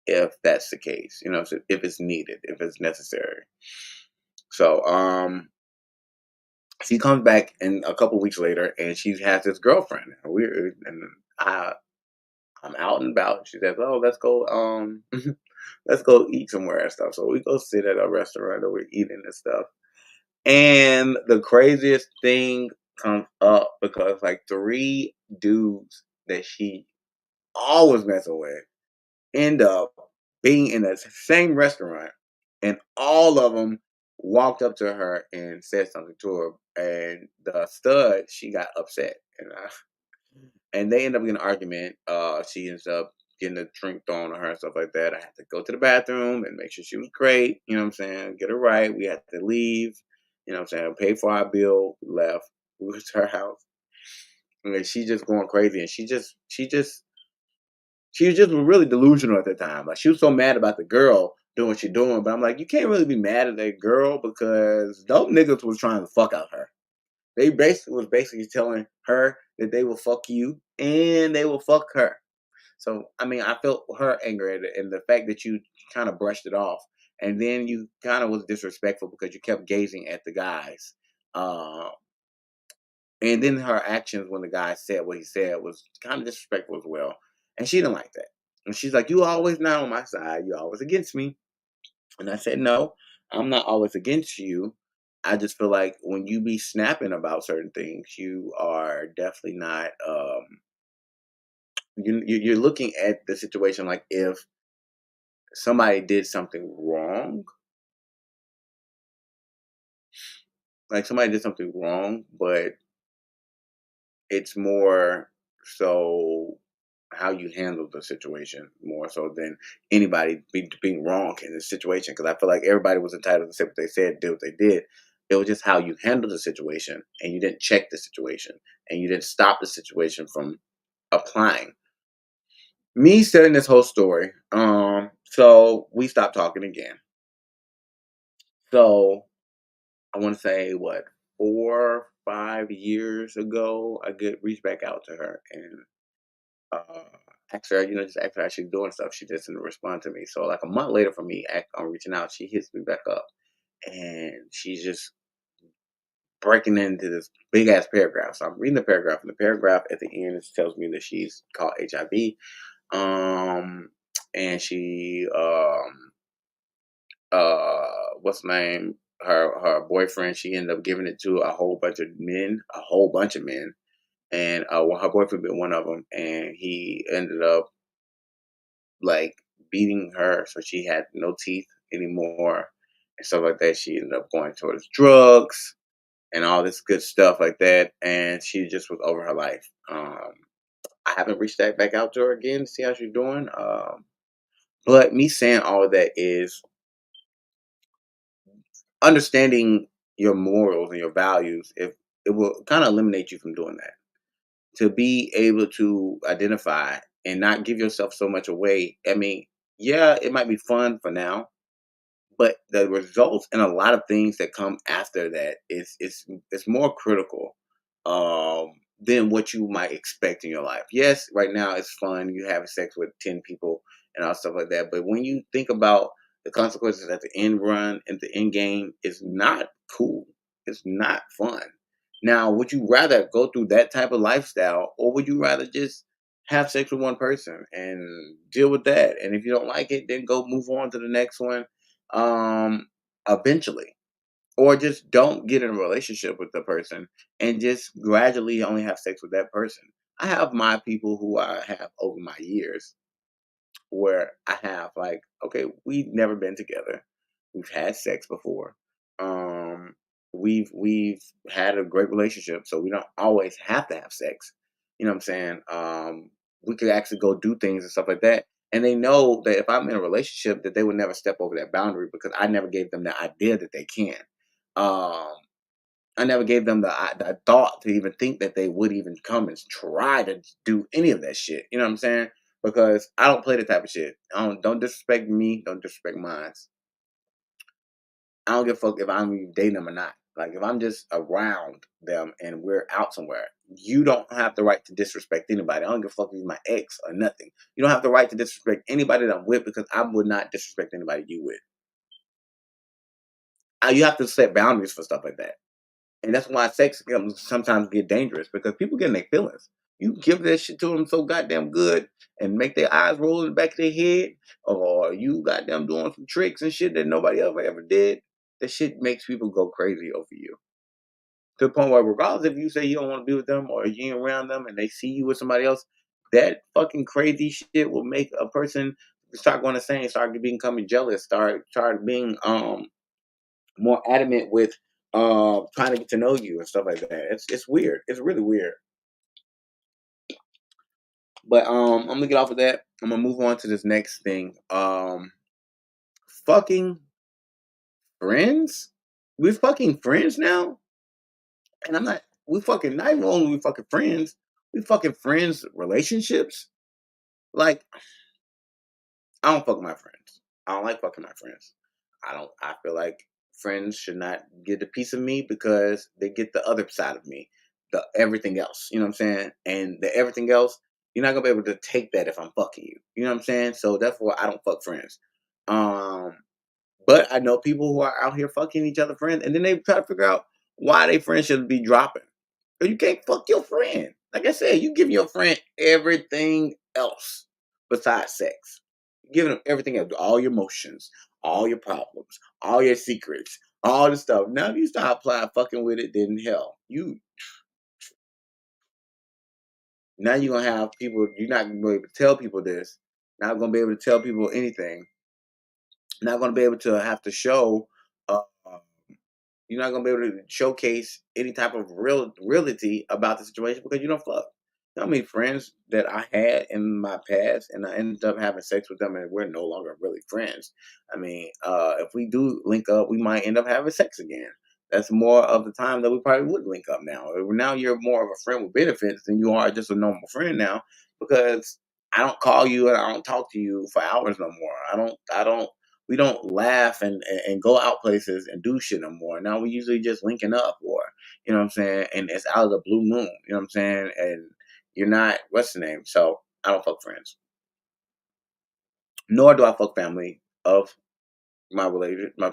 if that's the case, you know, so if it's needed, if it's necessary. So she comes back and a couple weeks later, and she has this girlfriend. And I I'm out and about. She says, "Oh, let's go let's go eat somewhere and stuff." So we go sit at a restaurant and we're eating and stuff. And the craziest thing comes up because like three dudes that she always messing with end up being in the same restaurant, and all of them walked up to her and said something to her. And the stud, she got upset, and they end up getting an argument. She ends up getting a drink thrown on her and stuff like that. I had to go to the bathroom and make sure she was great. You know what I'm saying? Get her right. We had to leave. You know what I'm saying? Pay for our bill. Left. We went to her house. And she just going crazy, and she was just really delusional at the time. Like she was so mad about the girl doing what she doing, but I'm like, you can't really be mad at that girl because those niggas was trying to fuck out her. They basically telling her that they will fuck you and they will fuck her. So I mean, I felt her anger at it, and the fact that you kind of brushed it off, and then you kind of was disrespectful because you kept gazing at the guys. Uh, and then her actions when the guy said what he said was kind of disrespectful as well. And she didn't like that. And she's like, "You always not on my side. You're always against me." And I said, "No, I'm not always against you. I just feel like when you be snapping about certain things, you are definitely not. You're looking at the situation like if somebody did something wrong, like somebody did something wrong, but it's more so how you handle the situation more so than anybody being wrong in the situation. Because I feel like everybody was entitled to say what they said, did what they did. It was just how you handled the situation, and you didn't check the situation, and you didn't stop the situation from applying. Me telling this whole story. So we stopped talking again. So I want to say what 4, 5 years ago, I get reached back out to her, and asked her, just asked her how she's doing stuff. She just didn't respond to me. So like a month later from me reaching out, she hits me back up, and she's just breaking into this big ass paragraph. So I'm reading the paragraph, and the paragraph at the end tells me that she's caught HIV. And she what's the name? Her boyfriend. She ended up giving it to a whole bunch of men, and well, her boyfriend been one of them, and he ended up like beating her, so she had no teeth anymore and stuff like that. She ended up going towards drugs and all this good stuff like that, and she just was over her life. I haven't reached back out to her again to see how she's doing. But me saying all of that is understanding your morals and your values. If it will kind of eliminate you from doing that, to be able to identify and not give yourself so much away. I mean, yeah, it might be fun for now, but the results and a lot of things that come after that is more critical than what you might expect in your life. Yes, right now it's fun. You have sex with 10 people and all stuff like that. But when you think about the consequences at the end run and the end game, it's not cool. It's not fun. Now, would you rather go through that type of lifestyle, or would you rather just have sex with one person and deal with that? And if you don't like it, then go move on to the next one um eventually, or just don't get in a relationship with the person and just gradually only have sex with that person. I have my people who I have over my years where I have like, okay, we've never been together. We've had sex before. Um, we've had a great relationship, so we don't always have to have sex. You know what I'm saying? We could actually go do things and stuff like that. And they know that if I'm in a relationship, that they would never step over that boundary because I never gave them the idea that they can. Um, I never gave them the thought to even think that they would even come and try to do any of that shit. You know what I'm saying? Because I don't play the type of shit. Don't disrespect me. Don't disrespect mine. I don't give a fuck if I'm even dating them or not. Like if I'm just around them and we're out somewhere, you don't have the right to disrespect anybody. I don't give a fuck if you're my ex or nothing. You don't have the right to disrespect anybody that I'm with because I would not disrespect anybody you with. You have to set boundaries for stuff like that. And that's why sex can sometimes get dangerous because people get in their feelings. You give that shit to them so goddamn good and make their eyes roll in the back of their head, or you goddamn doing some tricks and shit that nobody ever did. That shit makes people go crazy over you. To the point where, regardless if you say you don't want to be with them or you ain't around them and they see you with somebody else, that fucking crazy shit will make a person start going insane, start becoming jealous, start being more adamant with trying to get to know you and stuff like that. It's weird. It's really weird. But I'm gonna get off of that. I'm gonna move on to this next thing. Fucking friends? We're fucking friends now? And I'm not we fucking not even only we fucking friends, we fucking friends relationships. Like I don't fuck my friends. I don't like fucking my friends. I feel like friends should not get a piece of me because they get the other side of me. The everything else. You know what I'm saying? And the everything else, you're not gonna be able to take that if I'm fucking you. You know what I'm saying? So therefore I don't fuck friends. Um but I know people who are out here fucking each other friends, and then they try to figure out why they friends should be dropping. But you can't fuck your friend. Like I said, you give your friend everything else besides sex. You're giving them everything else, all your emotions, all your problems, all your secrets, all the stuff. Now if you start applying fucking with it, then hell, you now you're gonna have people. You're not gonna be able to tell people this. Not gonna be able to tell people anything. Not gonna be able to have to show. Uh, You're not gonna be able to showcase any type of reality about the situation because you don't fuck. You know how many friends that I had in my past and I ended up having sex with them and we're no longer really friends. I mean, if we do link up, we might end up having sex again. That's more of the time that we probably would link up now. Now you're more of a friend with benefits than you are just a normal friend now because I don't call you and I don't talk to you for hours no more. I don't we don't laugh and go out places and do shit no more. Now we usually just linking up or you know what I'm saying, and it's out of the blue moon, you know what I'm saying? And you're not what's the name? So I don't fuck friends. Nor do I fuck family of my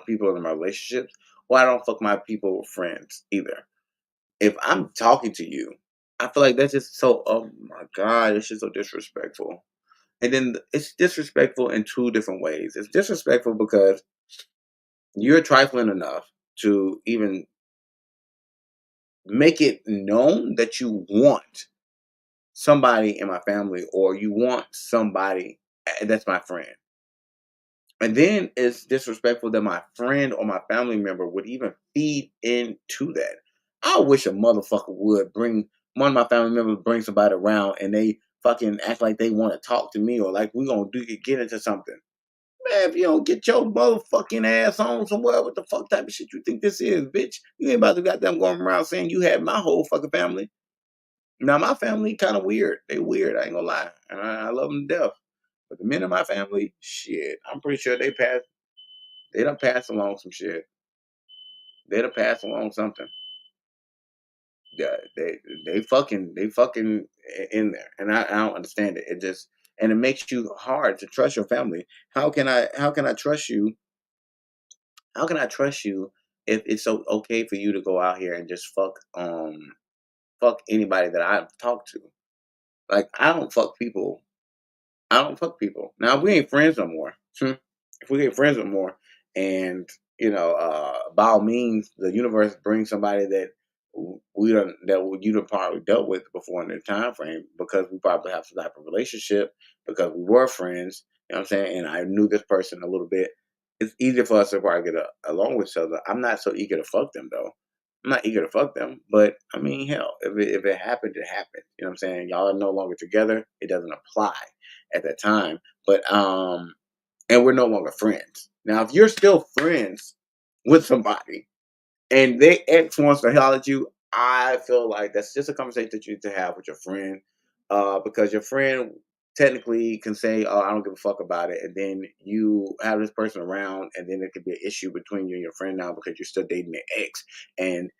people in my relationships. Or I don't fuck my people friends either. If I'm talking to you, I feel like that's just so. Oh my god, it's just so disrespectful. And then it's disrespectful in two different ways. It's disrespectful because you're trifling enough to even make it known that you want somebody in my family or you want somebody that's my friend. And then it's disrespectful that my friend or my family member would even feed into that. I wish a motherfucker would bring one of my family members bring somebody around and they fucking act like they want to talk to me or like we gonna get into something. Man, if you don't get your motherfucking ass on somewhere, what the fuck type of shit you think this is, bitch? You ain't about to goddamn going around saying you had my whole fucking family. Now my family kind of weird. They weird. I ain't gonna lie, and I love them to death. But the men in my family, shit, I'm pretty sure they passed. They done passed along some shit. They done passed along something. Yeah, they fucking in there, and I don't understand it. It just and it makes you hard to trust your family. How can I trust you? How can I trust you if it's so okay for you to go out here and just fuck anybody that I've talked to? Like I don't fuck people. Now we ain't friends no more. If we ain't friends no more, and by all means, the universe brings somebody that you done probably dealt with before in the time frame because we probably have some type of relationship because we were friends. You know what I'm saying? And I knew this person a little bit. It's easier for us to probably get along with each other. I'm not so eager to fuck them though. I'm not eager to fuck them, but I mean, hell, if it happened, it happened. You know what I'm saying? Y'all are no longer together. It doesn't apply at that time. But and we're no longer friends. Now, if you're still friends with somebody and they ex wants to holler at you, I feel like that's just a conversation that you need to have with your friend. Because your friend technically can say, "Oh, I don't give a fuck about it," and then you have this person around, and then it could be an issue between you and your friend now because you're still dating their ex, and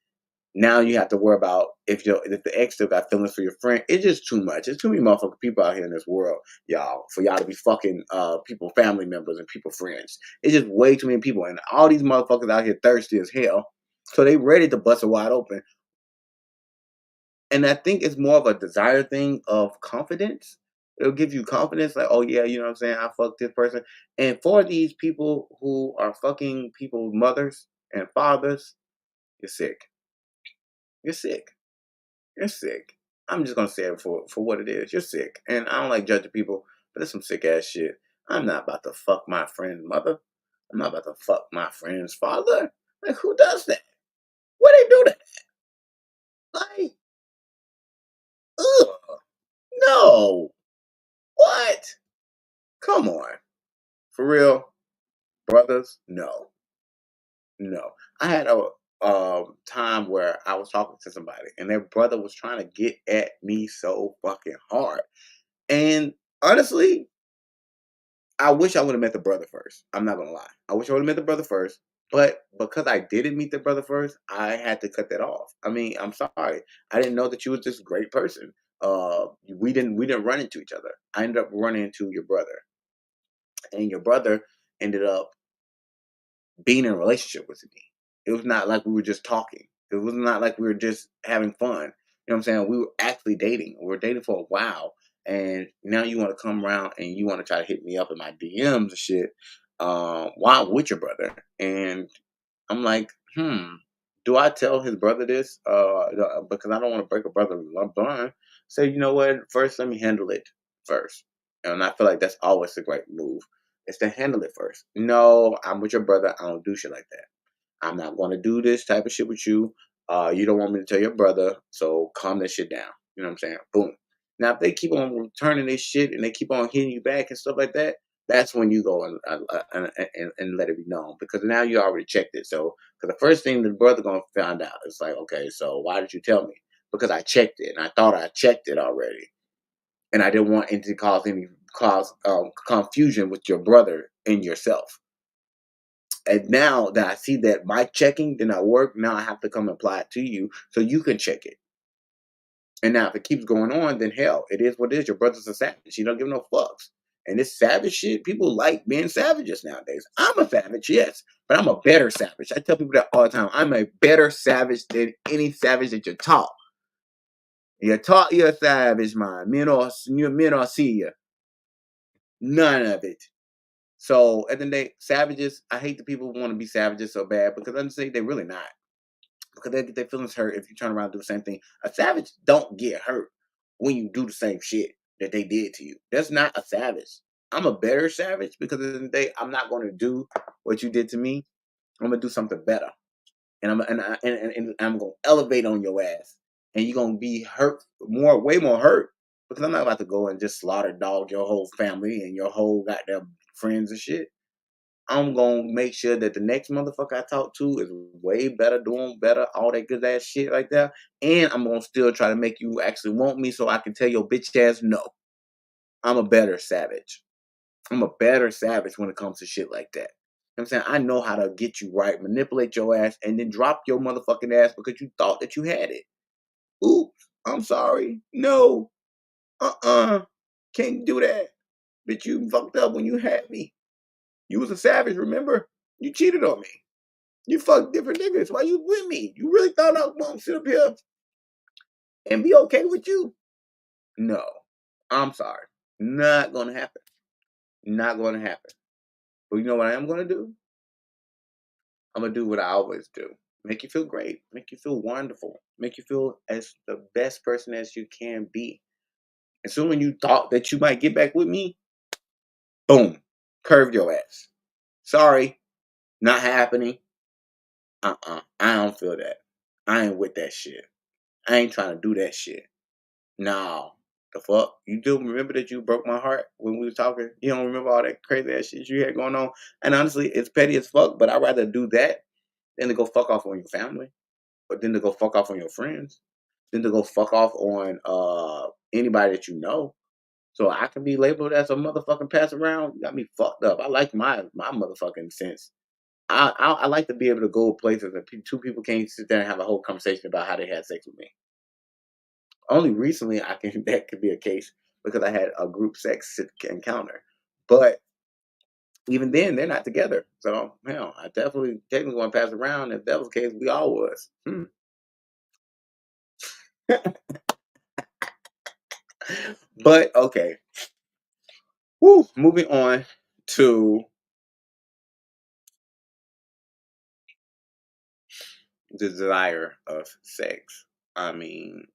now you have to worry about if the ex still got feelings for your friend. It's just too much. It's too many motherfucking people out here in this world, y'all, for y'all to be fucking people, family members and people friends. It's just way too many people. And all these motherfuckers out here thirsty as hell. So they ready to bust it wide open. And I think it's more of a desire thing of confidence. It'll give you confidence, like, oh yeah, you know what I'm saying? I fucked this person. And for these people who are fucking people's mothers and fathers, you're sick. You're sick. You're sick. I'm just gonna say it for what it is. You're sick, and I don't like judging people, but it's some sick ass shit. I'm not about to fuck my friend's mother. I'm not about to fuck my friend's father. Like, who does that? Where they do that? Like, ugh, no. What? Come on, for real, brothers? No, no. I had a time where I was talking to somebody, and their brother was trying to get at me so fucking hard, and honestly, I wish I would have met the brother first. I'm not gonna lie. I wish I would have met the brother first. But because I didn't meet the brother first, I had to cut that off. I mean, I'm sorry. I didn't know that you was this great person. We didn't run into each other. I ended up running into your brother. And your brother ended up being in a relationship with me. It was not like we were just talking. It was not like we were just having fun. You know what I'm saying? We were actually dating. We were dating for a while. And now you want to come around and you want to try to hit me up in my DMs and shit. Why with your brother? And I'm like, do I tell his brother this? Because I don't want to break a brother bond. So you know what? First, let me handle it first. And I feel like that's always the right move. Is to handle it first. No, I'm with your brother. I don't do shit like that. I'm not going to do this type of shit with you. You don't want me to tell your brother, so calm that shit down. You know what I'm saying? Boom. Now, if they keep on returning this shit and they keep on hitting you back and stuff like that, that's when you go and let it be known because now you already checked it. So, because the first thing the brother gonna find out is like, okay, so why did you tell me? Because I checked it and I thought I checked it already, and I didn't want it to cause confusion with your brother and yourself. And now that I see that my checking did not work, now I have to come apply it to you so you can check it. And now if it keeps going on, then hell, it is what it is. Your brother's a savage. He don't give no fucks. And this savage shit, people like being savages nowadays. I'm a savage, yes, but I'm a better savage. I tell people that all the time. I'm a better savage than any savage that you're taught. You're taught you're a savage, man. Men or see you. None of it. So at the end of the day, savages, I hate the people who want to be savages so bad because honestly, they're really not. Because they get their feelings hurt if you turn around and do the same thing. A savage don't get hurt when you do the same shit that they did to you. That's not a savage. I'm a better savage because at the end of the day, I'm not going to do what you did to me. I'm gonna do something better, and I'm gonna elevate on your ass, and you're gonna be hurt way more hurt because I'm not about to go and just slaughter dog your whole family and your whole goddamn friends and shit. I'm gonna make sure that the next motherfucker I talk to is way better, doing better, all that good ass shit like that. And I'm gonna still try to make you actually want me so I can tell your bitch ass no. I'm a better savage. I'm a better savage when it comes to shit like that. You know what I'm saying? I know how to get you right, manipulate your ass, and then drop your motherfucking ass because you thought that you had it. Oops, I'm sorry. No. Can't do that. Bitch, you fucked up when you had me. You was a savage, remember? You cheated on me. You fuck different niggas. Why you with me? You really thought I was gonna sit up here and be okay with you? No. I'm sorry. Not gonna happen. Not gonna happen. But you know what I am gonna do? I'm gonna do what I always do. Make you feel great. Make you feel wonderful. Make you feel as the best person as you can be. And so when you thought that you might get back with me, boom, curved your ass. Sorry, not happening. I don't feel that. I ain't with that shit. I ain't trying to do that shit. No. The fuck? You do remember that you broke my heart when we were talking? You don't remember all that crazy ass shit you had going on? And honestly, it's petty as fuck, but I'd rather do that than to go fuck off on your family. But then to go fuck off on your friends. Then to go fuck off on anybody that you know. So I can be labeled as a motherfucking pass around. You got me fucked up. I like my motherfucking sense. I like to be able to go places and two people can't sit there and have a whole conversation about how they had sex with me. Only recently I can that could be a case because I had a group sex encounter. But even then, they're not together. So hell, I definitely technically want to pass around. If that was the case, we all was. But okay. Woo, moving on to the desire of sex. I mean,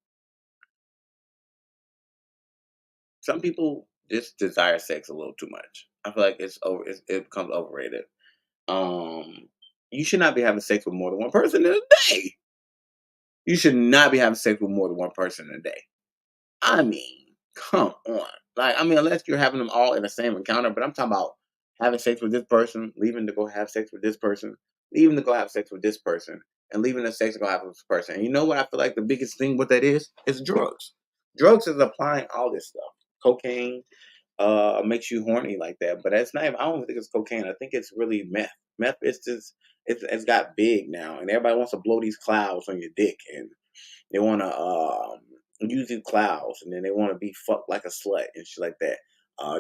some people just desire sex a little too much. I feel like it becomes overrated. Um, you should not be having sex with more than one person in a day. You should not be having sex with more than one person in a day. I mean, come on. Like, I mean, unless you're having them all in the same encounter, but I'm talking about having sex with this person, leaving to go have sex with this person, leaving to go have sex with this person, and leaving the sex to go have with this person. And you know what I feel like the biggest thing what that is? It's drugs. Drugs is applying all this stuff. Cocaine makes you horny like that. But that's not even, I don't think it's cocaine. I think it's really meth. Meth is just it's got big now and everybody wants to blow these clouds on your dick and they want to use these clouds, and then they want to be fucked like a slut and shit like that.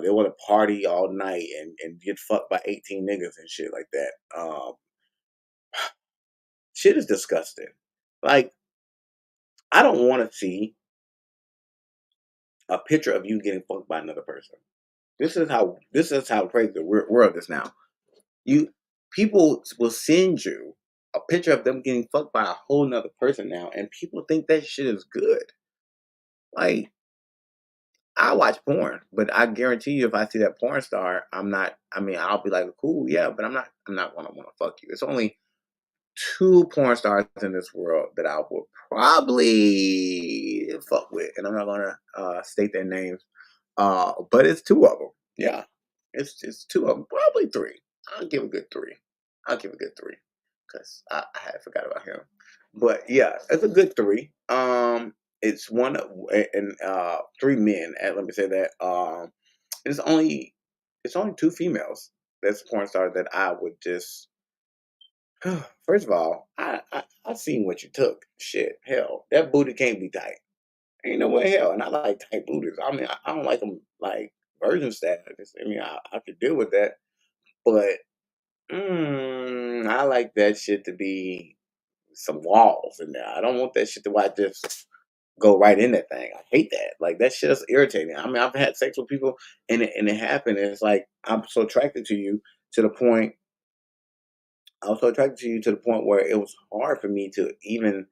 They want to party all night and get fucked by 18 niggas and shit like that. Shit is disgusting. Like, I don't want to see a picture of you getting fucked by another person. This is how crazy the world is now. You People will send you a picture of them getting fucked by a whole nother person now, and people think that shit is good. Like, I watch porn, but I guarantee you, if I see that porn star, I'm not. I mean, I'll be like, cool, yeah, but I'm not. I'm not gonna want to fuck you. It's only two porn stars in this world that I would probably fuck with, and I'm not gonna state their names. But it's two of them. Yeah, it's two of them. Probably three. I'll give a good three. I'll give a good three because I had forgot about him. But yeah, it's a good three. It's one and three men. Let me say that. It's only it's only two females. That's porn stars that I would just. First of all, I seen what you took. Shit, hell, that booty can't be tight. Ain't no way in hell. And I like tight booties. I mean, I don't like them like virgin style. I mean, I could deal with that, but I like that shit to be some walls in there. I don't want that shit to where I just go right in that thing. I hate that. Like that shit is irritating. I mean, I've had sex with people and it happened. And it's like I'm so attracted to you to the point. I was so attracted to you to the point where it was hard for me to even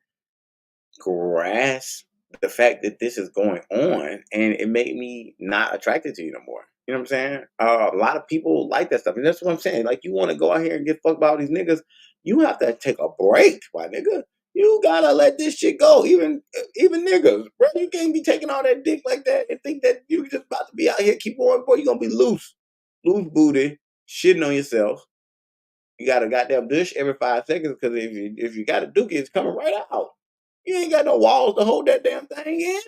grasp the fact that this is going on, and it made me not attracted to you no more. You know what I'm saying? A lot of people like that stuff, and that's what I'm saying. Like, you want to go out here and get fucked by all these niggas, you have to take a break, my nigga. You gotta let this shit go. Even niggas, bro. You can't be taking all that dick like that and think that you just about to be out here keep going, boy. You gonna be loose booty, shitting on yourself. You got a goddamn dish every 5 seconds because if you got a dookie, it's coming right out. You ain't got no walls to hold that damn thing in.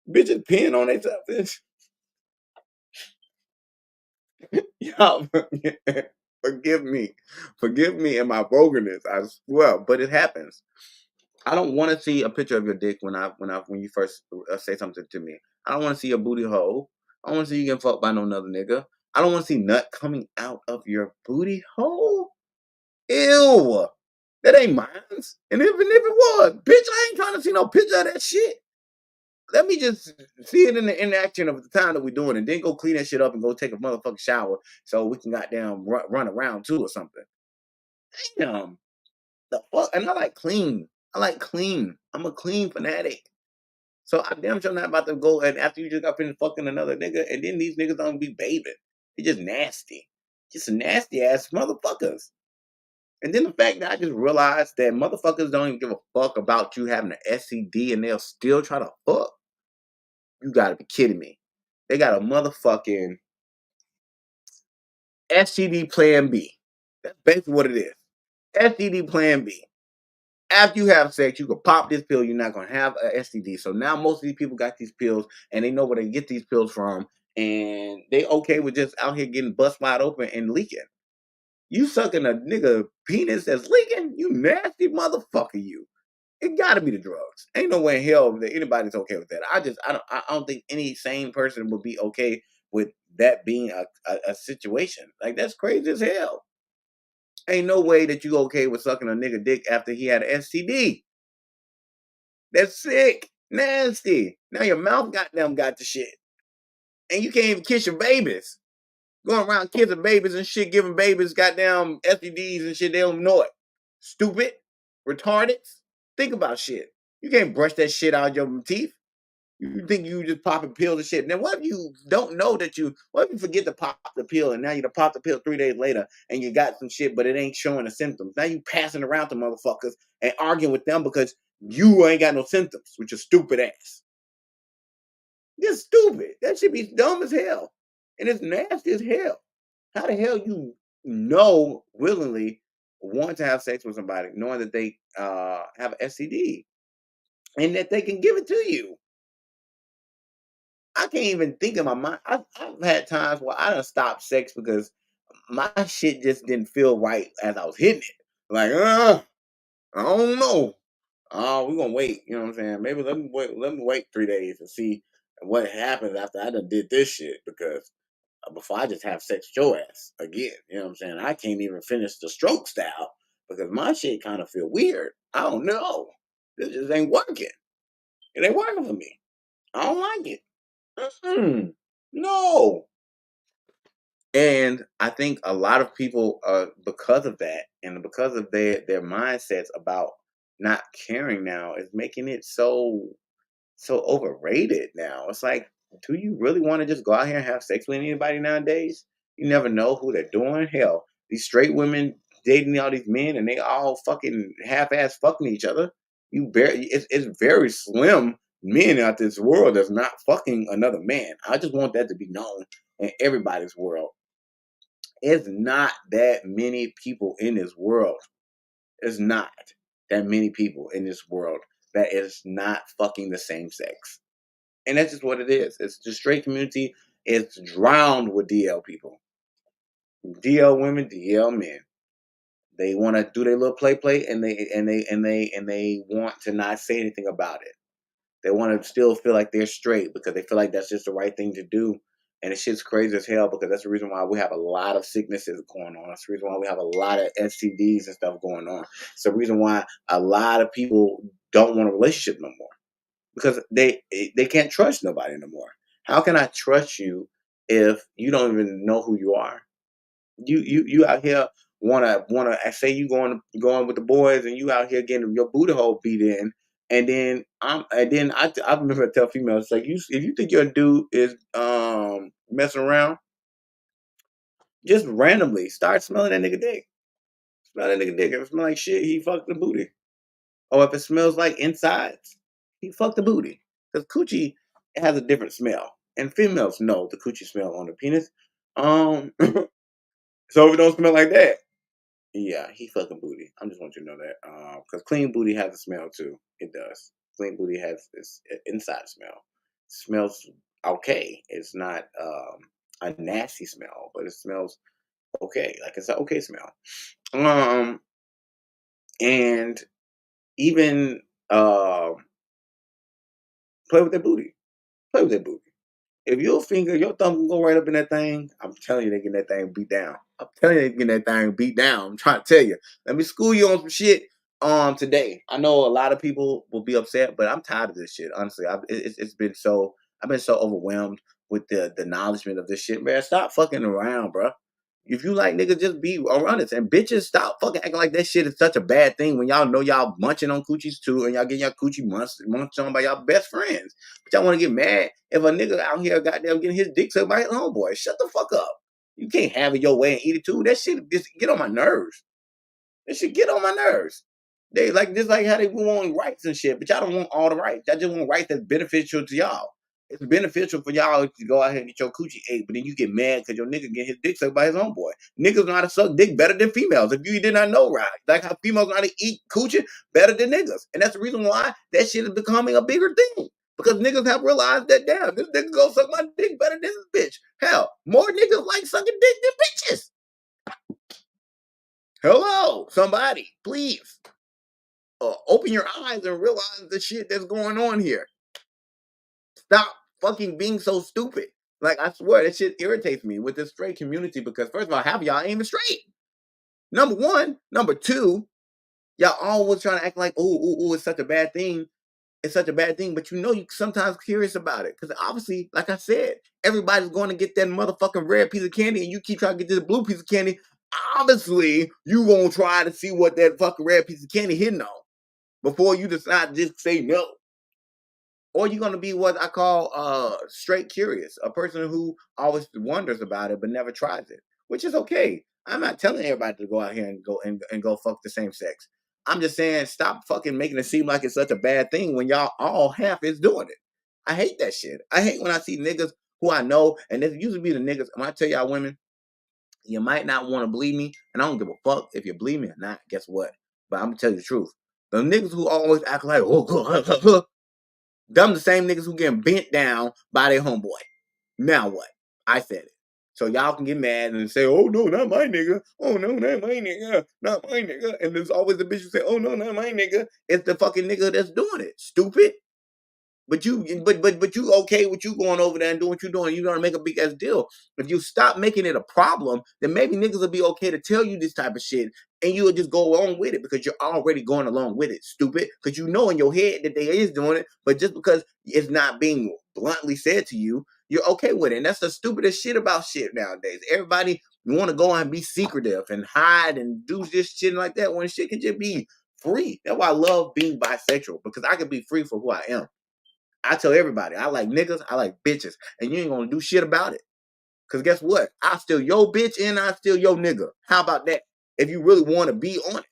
Bitches peeing on themselves. Y'all, forgive me and my brokenness. I swear, but it happens. I don't want to see a picture of your dick when you first say something to me. I don't want to see your booty hole. I don't want to see you getting fucked by no other nigga. I don't want to see nut coming out of your booty hole. Ew. That ain't mine. And even if it was, bitch, I ain't trying to see no picture of that shit. Let me just see it in the inaction of the time that we're doing it. Then go clean that shit up and go take a motherfucking shower so we can goddamn run around too or something. Damn. The fuck? And I like clean. I like clean. I'm a clean fanatic. So I damn sure not about to go and after you just got finished fucking another nigga and then these niggas don't be bathing. They just nasty. Just nasty ass motherfuckers. And then the fact that I just realized that motherfuckers don't even give a fuck about you having an STD and they'll still try to fuck. You gotta be kidding me. They got a motherfucking STD plan B. That's basically what it is. STD plan B. After you have sex, you can pop this pill, you're not gonna have a STD. So now most of these people got these pills and they know where they get these pills from, and they okay with just out here getting bust wide open and leaking. You sucking a nigga penis that's leaking? You nasty motherfucker, you. It gotta be the drugs. Ain't no way in hell that anybody's okay with that. I don't think any sane person would be okay with that being a situation. Like that's crazy as hell. Ain't no way that you okay with sucking a nigga dick after he had an STD. That's sick. Nasty. Now your mouth goddamn got the shit. And you can't even kiss your babies. Going around kissing babies and shit, giving babies goddamn STDs and shit, they don't know it. Stupid. Retarded. Think about shit. You can't brush that shit out of your teeth. You think you just popping pills and shit. Now, what if you don't know that what if you forget to pop the pill and now you pop the pill 3 days later and you got some shit, but it ain't showing the symptoms. Now you passing around to motherfuckers and arguing with them because you ain't got no symptoms with your stupid ass. Just stupid. That should be dumb as hell. And it's nasty as hell. How the hell you know willingly want to have sex with somebody knowing that they have an STD and that they can give it to you? I can't even think in my mind. I've had times where I done stopped sex because my shit just didn't feel right as I was hitting it. Like, I don't know. Oh, we're gonna wait. You know what I'm saying? Maybe let me wait 3 days and see what happens after I done did this shit because before I just have sex with your ass again. You know what I'm saying? I can't even finish the stroke style because my shit kind of feel weird. I don't know. This just ain't working. It ain't working for me. I don't like it. No. And I think a lot of people, because of that, and because of their mindsets about not caring now, is making it so overrated now. It's like, do you really want to just go out here and have sex with anybody nowadays? You never know who they're doing. Hell, these straight women dating all these men, and they all fucking half-ass fucking each other. It's very slim men out this world that's not fucking another man. I just want that to be known in everybody's world. It's not that many people in this world. It's not that many people in this world that is not fucking the same sex. And that's just what it is. It's the straight community is drowned with DL people. DL women, DL men. They want to do their little play and they want to not say anything about it. They want to still feel like they're straight because they feel like that's just the right thing to do. And it's shit's crazy as hell because that's the reason why we have a lot of sicknesses going on. That's the reason why we have a lot of STDs and stuff going on. It's the reason why a lot of people don't want a relationship no more because they can't trust nobody no more. How can I trust you if you don't even know who you are? You out here wanna say you going with the boys and you out here getting your booty hole beat in, and then I remember I tell females like you if you think your dude is messing around, just randomly start smelling that nigga dick. Smell that nigga dick. If it smell like shit, he fucked the booty. Or if it smells like insides, he fucked the booty. Because coochie has a different smell. And females know the coochie smell on the penis. Um so if it don't smell like that, yeah, he fucking booty. I'm just want you to know that. Because clean booty has a smell too. It does. Clean booty has this inside smell. Smells okay. It's not a nasty smell, but it smells okay. Like it's an okay smell. Um, and even play with their booty. Play with their booty. If your thumb can go right up in that thing, I'm telling you, they get that thing beat down. I'm telling you, they get that thing beat down. I'm trying to tell you. Let me school you on some shit today. I know a lot of people will be upset, but I'm tired of this shit. Honestly, it's been so I've been so overwhelmed with the acknowledgement of this shit, man. Stop fucking around, bro. If you like niggas, just be honest. And bitches, stop fucking acting like that shit is such a bad thing when y'all know y'all munching on coochies too, and y'all getting y'all coochie munched on by y'all best friends. But y'all want to get mad if a nigga out here goddamn getting his dick sucked by his homeboy. Shut the fuck up. You can't have it your way and eat it too. That shit just get on my nerves. That shit get on my nerves. They like just like how they want rights and shit, but y'all don't want all the rights. Y'all just want rights that's beneficial to y'all. It's beneficial for y'all to go out here and get your coochie ate, but then you get mad because your nigga get his dick sucked by his own boy. Niggas know how to suck dick better than females. If you did not know, right? Like how females know how to eat coochie better than niggas. And that's the reason why that shit is becoming a bigger thing. Because niggas have realized that damn, this nigga go suck my dick better than this bitch. Hell, more niggas like sucking dick than bitches. Hello, somebody, please. Open your eyes and realize the shit that's going on here. Stop fucking being so stupid. Like, I swear, that shit irritates me with this straight community because, first of all, half of y'all ain't even straight. Number one. Number two, y'all always trying to act like, oh, it's such a bad thing. It's such a bad thing, but you know you sometimes curious about it. Because obviously, like I said, everybody's going to get that motherfucking red piece of candy and you keep trying to get this blue piece of candy. Obviously, you going to try to see what that fucking red piece of candy hitting on before you decide to just say no. Or you're gonna be what I call straight curious, a person who always wonders about it but never tries it, which is okay. I'm not telling everybody to go out here and go fuck the same sex. I'm just saying stop fucking making it seem like it's such a bad thing when y'all all half is doing it. I hate that shit. I hate when I see niggas who I know, and this usually be the niggas. When I tell y'all women, you might not want to believe me, and I don't give a fuck if you believe me or not. Guess what? But I'm gonna tell you the truth. The niggas who always act like, oh, them the same niggas who getting bent down by their homeboy. Now what? I said it. So y'all can get mad and say, oh no, not my nigga. Oh no, not my nigga. Not my nigga. And there's always the bitch who say, oh no, not my nigga. It's the fucking nigga that's doing it. Stupid. But you okay with you going over there and doing what you're doing. You're gonna make a big ass deal. If you stop making it a problem, then maybe niggas will be okay to tell you this type of shit, and you'll just go along with it because you're already going along with it. Stupid, because you know in your head that they is doing it, but just because it's not being bluntly said to you, you're okay with it. And that's the stupidest shit about shit nowadays. Everybody want to go and be secretive and hide and do this shit like that when shit can just be free. That's why I love being bisexual because I can be free for who I am. I tell everybody, I like niggas, I like bitches, and you ain't gonna do shit about it. Cause guess what? I still your bitch and I still your nigga. How about that? If you really want to be on it,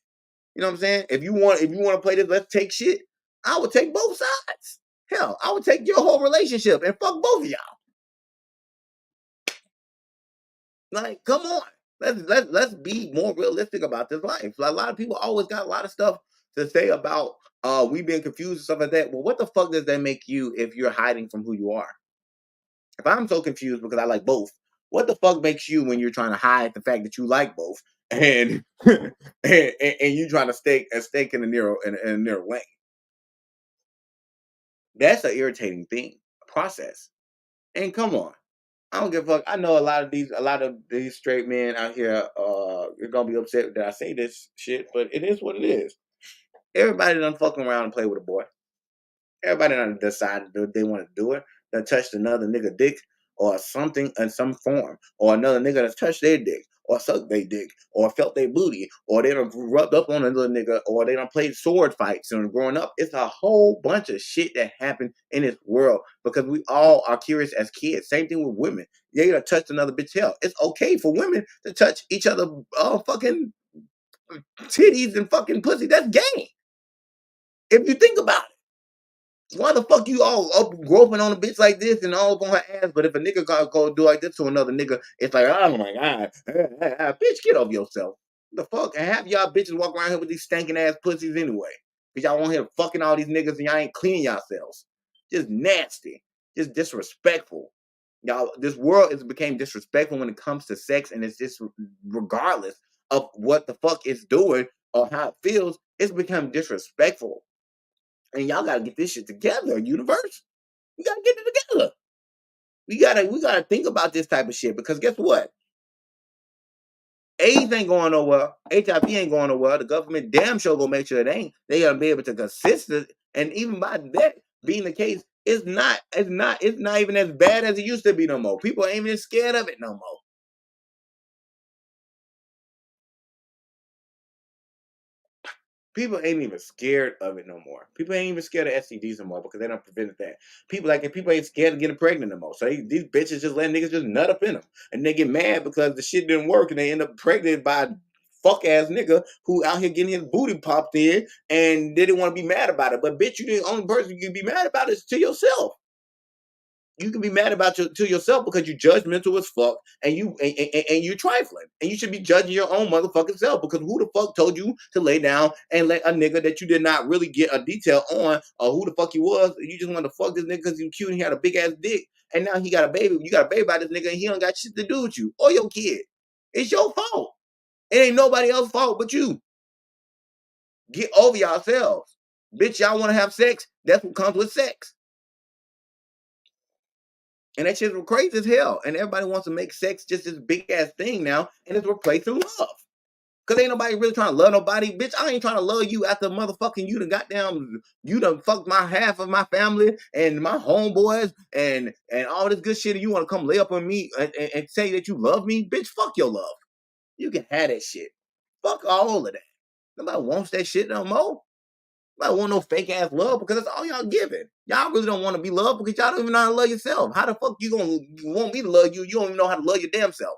you know what I'm saying? If you want to play this, let's take shit. I would take both sides. Hell, I would take your whole relationship and fuck both of y'all. Like, come on, let's be more realistic about this life. Like, a lot of people always got a lot of stuff to say about we being confused and stuff like that. Well, what the fuck does that make you if you're hiding from who you are? If I'm so confused because I like both, what the fuck makes you when you're trying to hide the fact that you like both and and you trying to stake a stake in a narrow lane? That's an irritating thing, process. And come on. I don't give a fuck. I know a lot of these straight men out here are gonna be upset that I say this shit, but it is what it is. Everybody done fucking around and play with a boy. Everybody done decided that they want to do it. Done touched another nigga dick or something in some form, or another nigga that's touched their dick, or sucked their dick, or felt their booty, or they done rubbed up on another nigga, or they done played sword fights and growing up. It's a whole bunch of shit that happened in this world because we all are curious as kids. Same thing with women. They done touched another bitch hell. It's okay for women to touch each other fucking titties and fucking pussy. That's gay. If you think about it. Why the fuck you all up groping on a bitch like this and all up on her ass? But if a nigga go do like this to another nigga, it's like, oh my god, bitch, get off yourself. The fuck? And half y'all bitches walk around here with these stinking ass pussies anyway. Cause y'all want here fucking all these niggas and y'all ain't cleaning yourselves. Just nasty. Just disrespectful. Y'all, this world has became disrespectful when it comes to sex, and it's just regardless of what the fuck it's doing or how it feels, it's become disrespectful. And y'all gotta get this shit together, universe. We gotta get it together. We gotta think about this type of shit because guess what? AIDS ain't going nowhere. HIV ain't going nowhere. The government damn sure gonna make sure it ain't. They gotta be able to consist it. And even by that being the case, it's not even as bad as it used to be no more. People ain't even scared of it no more. People ain't even scared of it no more. People ain't even scared of STDs no more because they don't prevent that. People ain't scared of getting pregnant no more. So these bitches just let niggas just nut up in them, and they get mad because the shit didn't work, and they end up pregnant by a fuck ass nigga who out here getting his booty popped in, and they didn't want to be mad about it. But bitch, you the only person you can be mad about is to yourself. You can be mad about to yourself because you judgmental as fuck and and you trifling. And you should be judging your own motherfucking self because who the fuck told you to lay down and let a nigga that you did not really get a detail on or who the fuck he was, you just want to fuck this nigga because he was cute and he had a big ass dick, and now he got a baby. You got a baby by this nigga and he don't got shit to do with you or your kid. It's your fault. It ain't nobody else's fault but you. Get over yourselves. Bitch, y'all want to have sex? That's what comes with sex. And that shit's crazy as hell. And everybody wants to make sex just this big ass thing now, and it's replacing love. Cause ain't nobody really trying to love nobody. Bitch, I ain't trying to love you after motherfucking you done fucked my half of my family and my homeboys and all this good shit, and you want to come lay up on me and say that you love me? Bitch, fuck your love. You can have that shit. Fuck all of that. Nobody wants that shit no more. I don't want no fake ass love because that's all y'all giving. Y'all really don't want to be loved because y'all don't even know how to love yourself. How the fuck you gonna want me to love you? You don't even know how to love your damn self.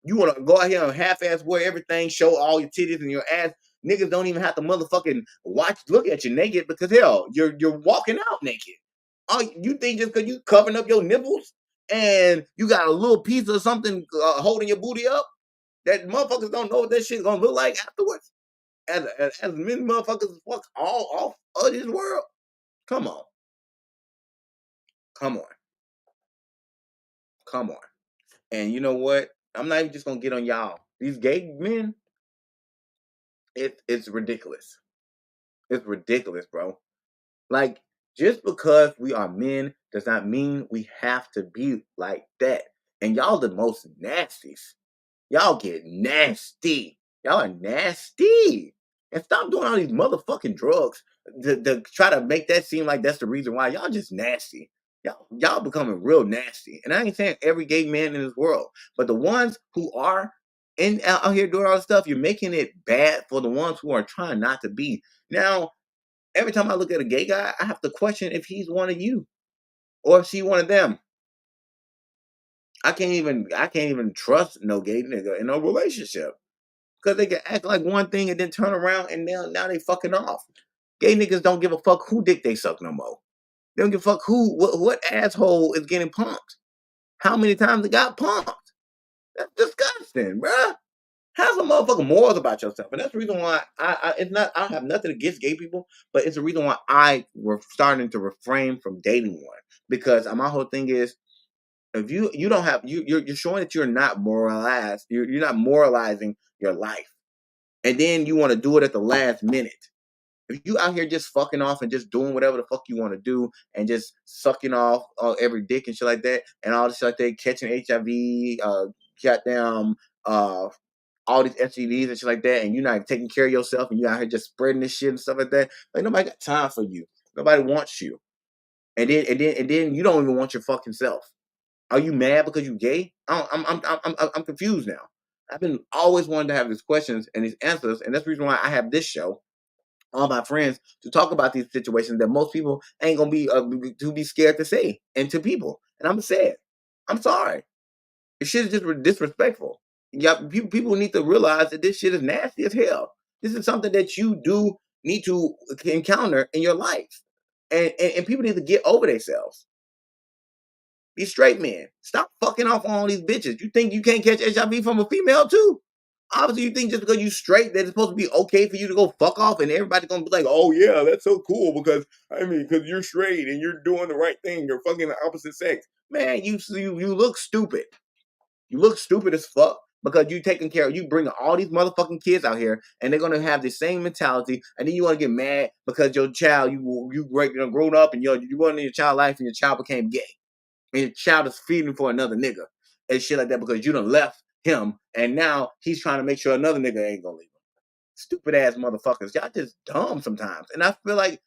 You want to go out here and half-ass wear everything, show all your titties and your ass. Niggas don't even have to motherfucking look at you naked because hell, you're walking out naked. Oh, you think just because you covering up your nipples and you got a little piece of something holding your booty up, that motherfuckers don't know what that shit's gonna look like afterwards? As many motherfuckers as fuck all off of this world. Come on. Come on. Come on. And you know what? I'm not even just gonna get on y'all. These gay men, it's ridiculous. It's ridiculous, bro. Like, just because we are men does not mean we have to be like that. And y'all the most nasties. Y'all get nasty. Y'all are nasty. And stop doing all these motherfucking drugs to try to make that seem like that's the reason why. Y'all just nasty. Y'all becoming real nasty. And I ain't saying every gay man in this world, but the ones who are out here doing all this stuff, you're making it bad for the ones who are trying not to be. Now, every time I look at a gay guy, I have to question if he's one of you or if she one of them. I can't even trust no gay nigga in a relationship. Because they can act like one thing and then turn around and now they fucking off. Gay niggas don't give a fuck who dick they suck no more. They don't give a fuck what asshole is getting pumped. How many times it got pumped. That's disgusting, bruh. Have some motherfucking morals about yourself. And that's the reason why it's not, I don't have nothing against gay people, but it's the reason why we're starting to refrain from dating one. Because my whole thing is, if you don't have, you're showing that you're not moralized, you're not moralizing your life. And then you want to do it at the last minute. If you out here just fucking off and just doing whatever the fuck you want to do and just sucking off every dick and shit like that, and all this shit like that, catching HIV, goddamn, all these STDs and shit like that, and you're not taking care of yourself, and you out here just spreading this shit and stuff like that, like nobody got time for you. Nobody wants you. And then you don't even want your fucking self. Are you mad because you gay? I'm confused now. I've been always wanted to have these questions and these answers, and that's the reason why I have this show, all my friends, to talk about these situations that most people ain't gonna be to be scared to say and to people. And I'm sad. I'm sorry. This shit is just disrespectful. Yeah, people need to realize that this shit is nasty as hell. This is something that you do need to encounter in your life, and people need to get over themselves. These straight men, stop fucking off on all these bitches. You think you can't catch HIV from a female too? Obviously, you think just because you straight that it's supposed to be okay for you to go fuck off, and everybody's gonna be like, "Oh yeah, that's so cool because because you're straight and you're doing the right thing. You're fucking the opposite sex." Man, you look stupid. You look stupid as fuck because you taking care of you bringing all these motherfucking kids out here, and they're gonna have the same mentality, and then you want to get mad because your child grown up and you wanted your child life and your child became gay, and your child is feeding for another nigga and shit like that because you done left him, and now he's trying to make sure another nigga ain't gonna leave him. Stupid ass motherfuckers. Y'all just dumb sometimes. And I feel like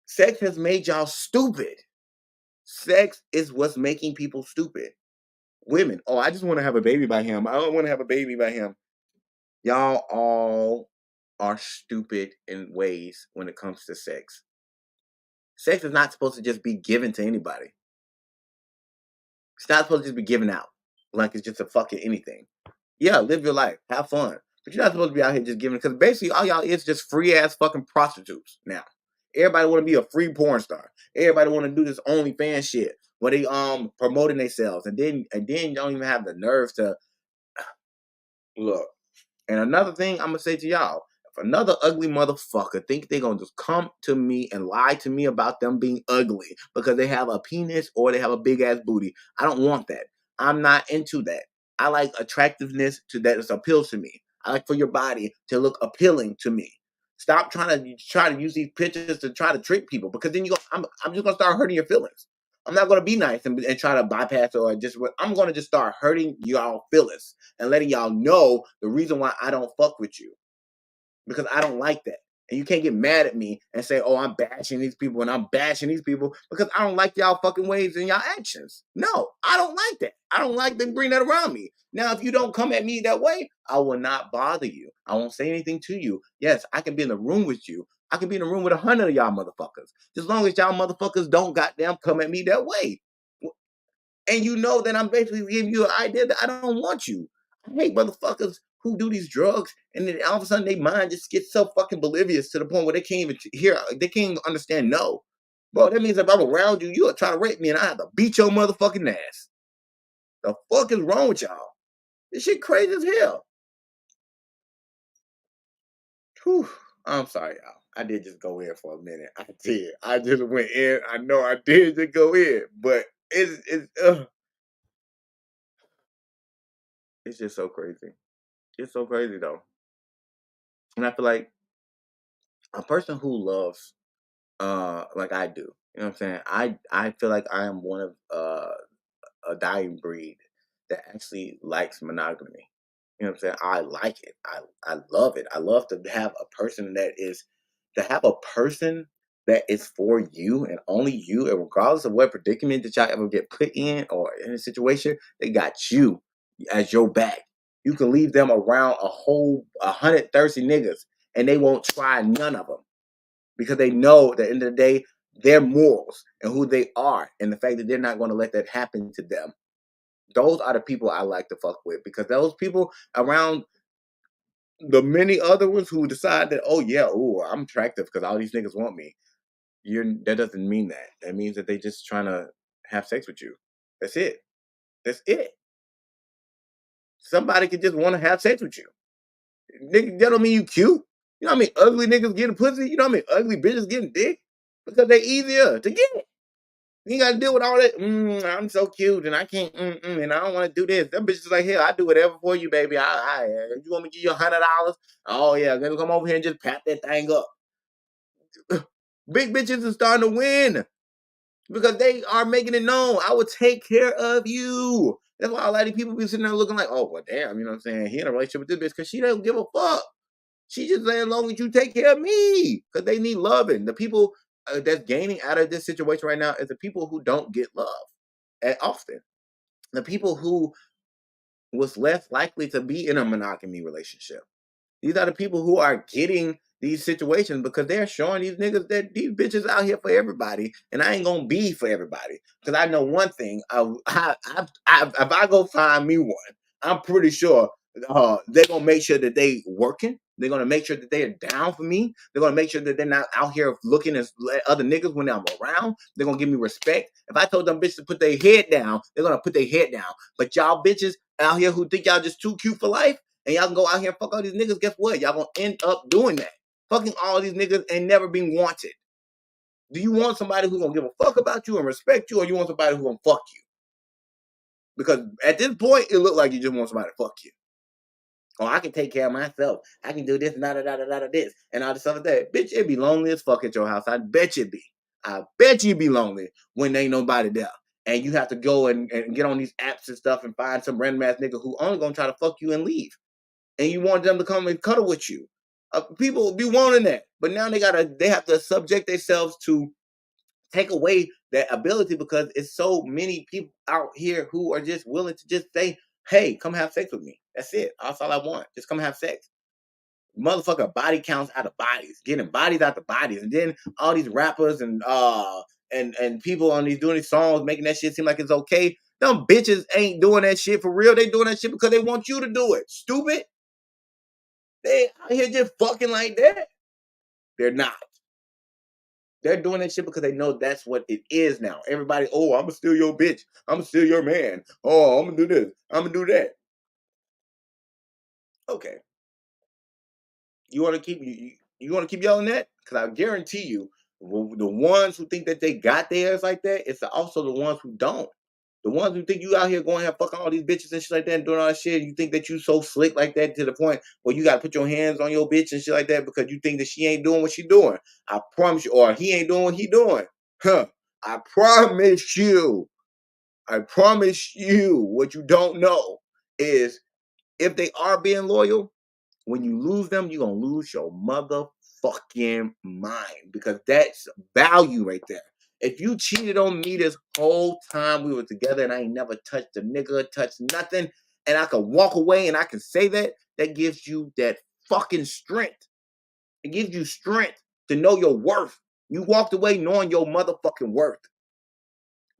sex has made y'all stupid. Sex is what's making people stupid. Women, oh, I just want to have a baby by him. I don't want to have a baby by him. Y'all all are stupid in ways when it comes to sex. Sex is not supposed to just be given to anybody. It's not supposed to just be given out like it's just a fucking anything. Yeah, live your life, have fun, but you're not supposed to be out here just giving, because basically all y'all is just free ass fucking prostitutes now. Everybody want to be a free porn star. Everybody want to do this OnlyFans shit where they promoting themselves, and then you don't even have the nerve to look. And another thing I'm gonna say to y'all: if another ugly motherfucker think they gonna just come to me and lie to me about them being ugly because they have a penis or they have a big ass booty, I don't want that. I'm not into that. I like attractiveness to that appeals to me. I like for your body to look appealing to me. Stop trying to use these pictures to try to trick people, because then I'm just gonna start hurting your feelings. I'm not gonna be nice and try to bypass or just what I'm gonna just start hurting y'all feelings and letting y'all know the reason why I don't fuck with you, because I don't like that. And you can't get mad at me and say, "Oh, I'm bashing these people and I'm bashing these people," because I don't like y'all fucking ways and y'all actions. No, I don't like that. I don't like them bring that around me. Now, if you don't come at me that way, I will not bother you. I won't say anything to you. Yes, I can be in the room with you. I can be in the room with 100 of y'all motherfuckers. As long as y'all motherfuckers don't goddamn come at me that way. And you know that I'm basically giving you an idea that I don't want you. I hate motherfuckers who do these drugs, and then all of a sudden their mind just gets so fucking oblivious to the point where they can't even hear, they can't even understand no. Bro, that means if I'm around you, you'll try to rape me and I have to beat your motherfucking ass. The fuck is wrong with y'all? This shit crazy as hell. Whew. I'm sorry, y'all. I did just go in for a minute. I did. I just went in. I know I did just go in, but it's just so crazy. It's so crazy though. And I feel like a person who loves like I do, you know what I'm saying? I feel like I am one of a dying breed that actually likes monogamy. You know what I'm saying? I like it. I love it. I love to have a person that is for you and only you, and regardless of what predicament that y'all ever get put in or in a situation, they got you as your back. You can leave them around a whole 100 thirsty niggas and they won't try none of them, because they know that at the end of the day, their morals and who they are, and the fact that they're not going to let that happen to them. Those are the people I like to fuck with, because those people around the many other ones who decide that, oh yeah, oh, I'm attractive because all these niggas want me. That doesn't mean that. That means that they just trying to have sex with you. That's it. That's it. Somebody could just want to have sex with you. Nigga, that don't mean you cute. You know what I mean? Ugly niggas getting pussy. You know what I mean? Ugly bitches getting dick because they easier to get. You got to deal with all that. I'm so cute and I can't. And I don't want to do this. Them bitches like, hell, I do whatever for you, baby. You want me to give you $100? Oh yeah, gonna come over here and just pat that thing up. Big bitches are starting to win because they are making it known. I will take care of you. That's why a lot of people be sitting there looking like, oh well, damn, you know what I'm saying? He in a relationship with this bitch because she doesn't give a fuck. She just saying, as long as you take care of me, because they need loving. The people that's gaining out of this situation right now is the people who don't get love often. The people who was less likely to be in a monogamy relationship. These are the people who are getting these situations because they're showing these niggas that these bitches out here for everybody, and I ain't gonna be for everybody. Because I know one thing: if I go find me one, I'm pretty sure they're gonna make sure that they working. They're gonna make sure that they are down for me. They're gonna make sure that they're not out here looking at other niggas when I'm around. They're gonna give me respect. If I told them bitches to put their head down, they're gonna put their head down. But y'all bitches out here who think y'all just too cute for life, and y'all can go out here and fuck all these niggas, guess what? Y'all gonna end up doing that. Fucking all these niggas and never being wanted. Do you want somebody who's gonna give a fuck about you and respect you, or you want somebody who's gonna fuck you? Because at this point, it looked like you just want somebody to fuck you. Oh, I can take care of myself. I can do this and this and all this other that. Bitch, it'd be lonely as fuck at your house. I bet you be. I bet you be lonely when there ain't nobody there. And you have to go and get on these apps and stuff and find some random ass nigga who only gonna try to fuck you and leave. And you want them to come and cuddle with you. People be wanting that, but now they have to subject themselves to take away that ability because it's so many people out here who are just willing to just say, "Hey, come have sex with me." That's it. That's all I want. Just come have sex. Motherfucker, body counts out of bodies, getting bodies out of bodies, and then all these rappers and people on these doing these songs making that shit seem like it's okay. Them bitches ain't doing that shit for real. They doing that shit because they want you to do it. Stupid. They out here just fucking like that. They're not. They're doing that shit because they know that's what it is now. Everybody, oh, I'm gonna steal your bitch. I'm gonna steal your man. Oh, I'm gonna do this. I'm gonna do that. Okay. You want to keep you want to keep yelling that? Because I guarantee you, the ones who think that they got theirs like that, it's also the ones who don't. The ones who think you out here going and fucking all these bitches and shit like that and doing all that shit, you think that you so slick like that to the point where you gotta put your hands on your bitch and shit like that because you think that she ain't doing what she doing. I promise you, or he ain't doing what he doing. Huh. I promise you. I promise you what you don't know is if they are being loyal, when you lose them, you're gonna lose your motherfucking mind because that's value right there. If you cheated on me this whole time we were together and I ain't never touched a nigga, touched nothing, and I can walk away and I can say that, that gives you that fucking strength. It gives you strength to know your worth. You walked away knowing your motherfucking worth.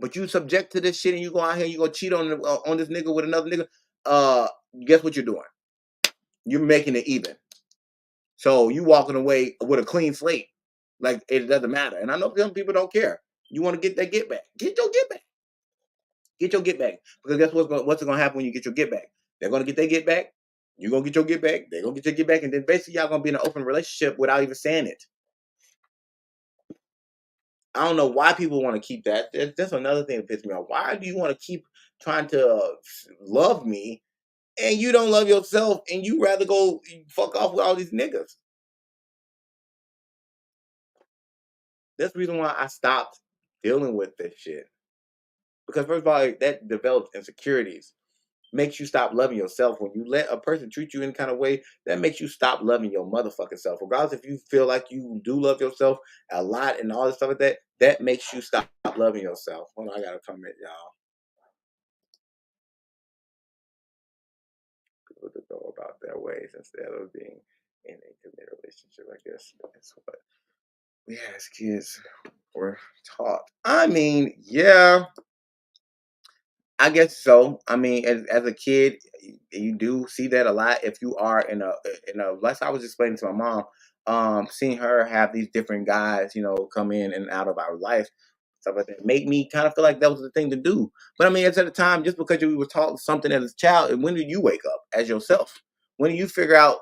But you subject to this shit and you go out here, you go cheat on this nigga with another nigga. Uh, guess what you're doing? You're making it even. So you walking away with a clean slate, like it doesn't matter. And I know some people don't care. You want to get that get back? Get your get back. Get your get back because guess what's going to happen when you get your get back? They're going to get their get back. You're going to get your get back. They're going to get your get back, and then basically y'all going to be in an open relationship without even saying it. I don't know why people want to keep that. That's another thing that pisses me off. Why do you want to keep trying to love me and you don't love yourself and you rather go fuck off with all these niggas? That's the reason why I stopped dealing with this shit. Because first of all, that develops insecurities. Makes you stop loving yourself. When you let a person treat you any kind of way, that makes you stop loving your motherfucking self. Regardless if you feel like you do love yourself a lot and all this stuff like that, that makes you stop loving yourself. Hold on, I gotta comment, y'all. People to go about their ways instead of being in a committed relationship. I guess that's what we as kids were taught. I mean, yeah, I guess so. I mean, as a kid, you do see that a lot. If you are in a, like I was explaining to my mom, seeing her have these different guys, come in and out of our life, stuff like that, make me kind of feel like that was the thing to do. But I mean, it's at the time, just because you were taught something as a child, and when do you wake up as yourself? When do you figure out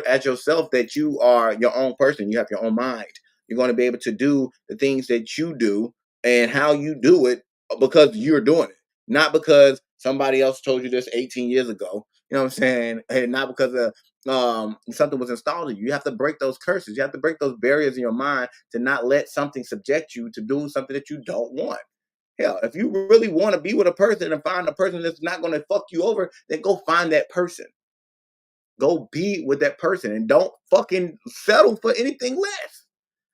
as yourself that you are your own person? You have your own mind. You're going to be able to do the things that you do and how you do it because you're doing it, not because somebody else told you this 18 years ago. You know what I'm saying? And not because of something was installed in you. You have to break those curses. You have to break those barriers in your mind to not let something subject you to do something that you don't want. Hell, if you really want to be with a person and find a person that's not going to fuck you over, then go find that person. Go be with that person and don't fucking settle for anything less.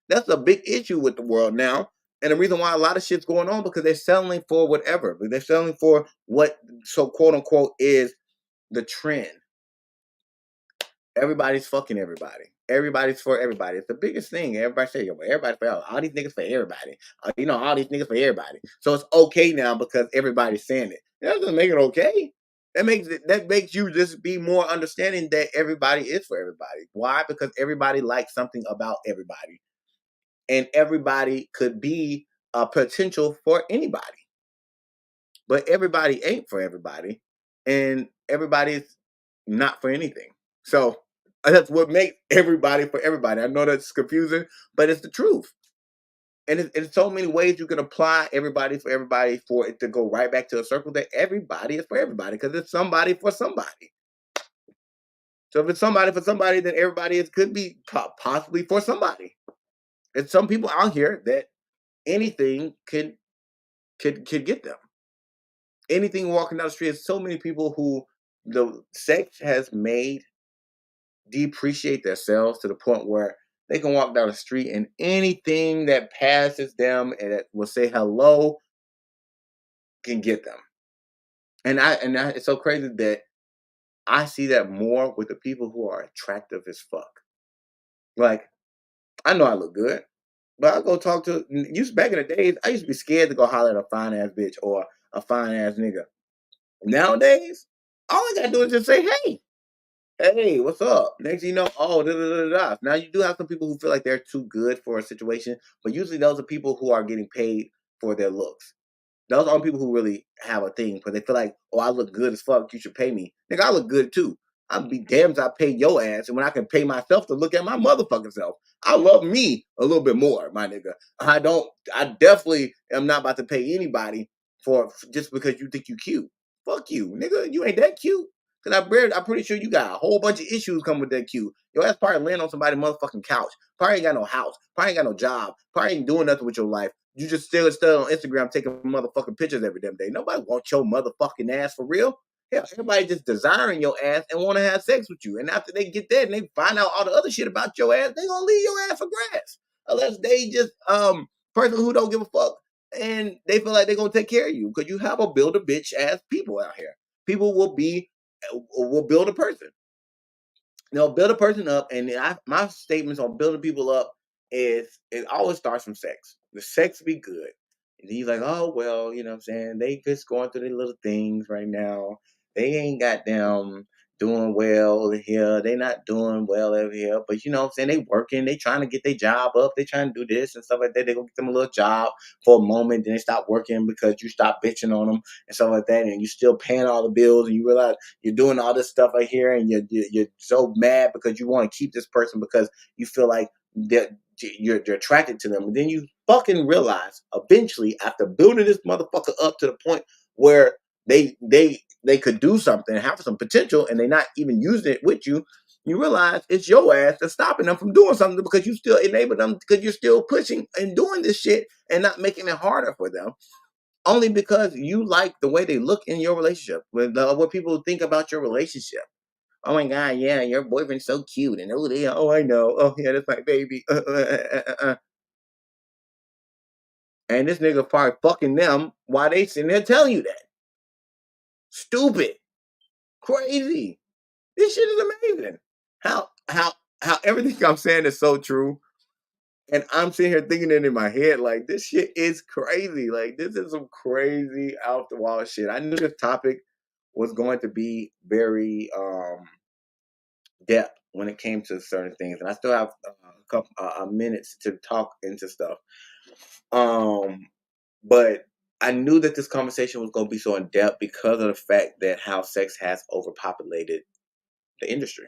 That's a big issue with the world now. And the reason why a lot of shit's going on because they're settling for whatever. They're settling for what so quote unquote is the trend. Everybody's fucking everybody. Everybody's for everybody. It's the biggest thing. Everybody say, yo, everybody for all these niggas for everybody. All these niggas for everybody. So it's okay now because everybody's saying it. That doesn't make it okay. That makes you just be more understanding that everybody is for everybody. Why? Because everybody likes something about everybody. And everybody could be a potential for anybody. But everybody ain't for everybody. And everybody's not for anything. So that's what makes everybody for everybody. I know that's confusing, but it's the truth. And it's so many ways you can apply everybody for it to go right back to a circle that everybody is for everybody because it's somebody for somebody. So if it's somebody for somebody, then everybody could be possibly for somebody. And some people out here that anything could get them. Anything walking down the street. There's so many people who the sex has made depreciate themselves to the point where they can walk down the street and anything that passes them and that will say hello can get them. It's so crazy that I see that more with the people who are attractive as fuck. Like, I know I look good, but I go talk to used back in the days, I used to be scared to go holler at a fine ass bitch or a fine ass nigga. Nowadays, all I gotta do is just say, hey, what's up? Next thing you know, oh, da, da, da, da. Now you do have some people who feel like they're too good for a situation, but usually those are people who are getting paid for their looks. Those aren't people who really have a thing because they feel like, oh, I look good as fuck. You should pay me. Nigga, I look good too. I'd be damned if I pay your ass and when I can pay myself to look at my motherfucking self. I love me a little bit more, my nigga. I definitely am not about to pay anybody for just because you think you cute. Fuck you, nigga. You ain't that cute. Cause I'm pretty sure you got a whole bunch of issues coming with that cute. Your ass probably laying on somebody's motherfucking couch. Probably ain't got no house. Probably ain't got no job. Probably ain't doing nothing with your life. You just still on Instagram taking motherfucking pictures every damn day. Nobody wants your motherfucking ass for real. Hell, everybody just desiring your ass and want to have sex with you. And after they get that and they find out all the other shit about your ass, they gonna leave your ass for grass. Unless they just person who don't give a fuck and they feel like they're gonna take care of you. Because you have a build a bitch ass people out here. People will build a person. They'll build a person up, and my statements on building people up is it always starts from sex. The sex be good. And he's like, oh well, you know what I'm saying? They just going through their little things right now. They ain't got them doing well over here. They not doing well over here. But you know what I'm saying? They working, they trying to get their job up, they trying to do this and stuff like that. They gonna get them a little job for a moment, then they stop working because you stop bitching on them and stuff like that, and you still paying all the bills and you realize you're doing all this stuff right here, and you're so mad because you want to keep this person because you feel like that you're attracted to them. And then you fucking realize eventually after building this motherfucker up to the point where they could do something, have some potential, and they're not even using it with you. You realize it's your ass that's stopping them from doing something because you still enable them because you're still pushing and doing this shit and not making it harder for them only because you like the way they look in your relationship, with what people think about your relationship. Oh my god, yeah, your boyfriend's so cute, and oh, I know, oh yeah, that's my baby. And this nigga probably fucking them while they sitting there telling you that. Stupid, crazy. This shit is amazing. How everything I'm saying is so true. And I'm sitting here thinking it in my head, like this shit is crazy. Like this is some crazy out the wall shit. I knew this topic was going to be very depth when it came to certain things, and I still have a couple minutes to talk into stuff. Um, but I knew that this conversation was going to be so in depth because of the fact that how sex has overpopulated the industry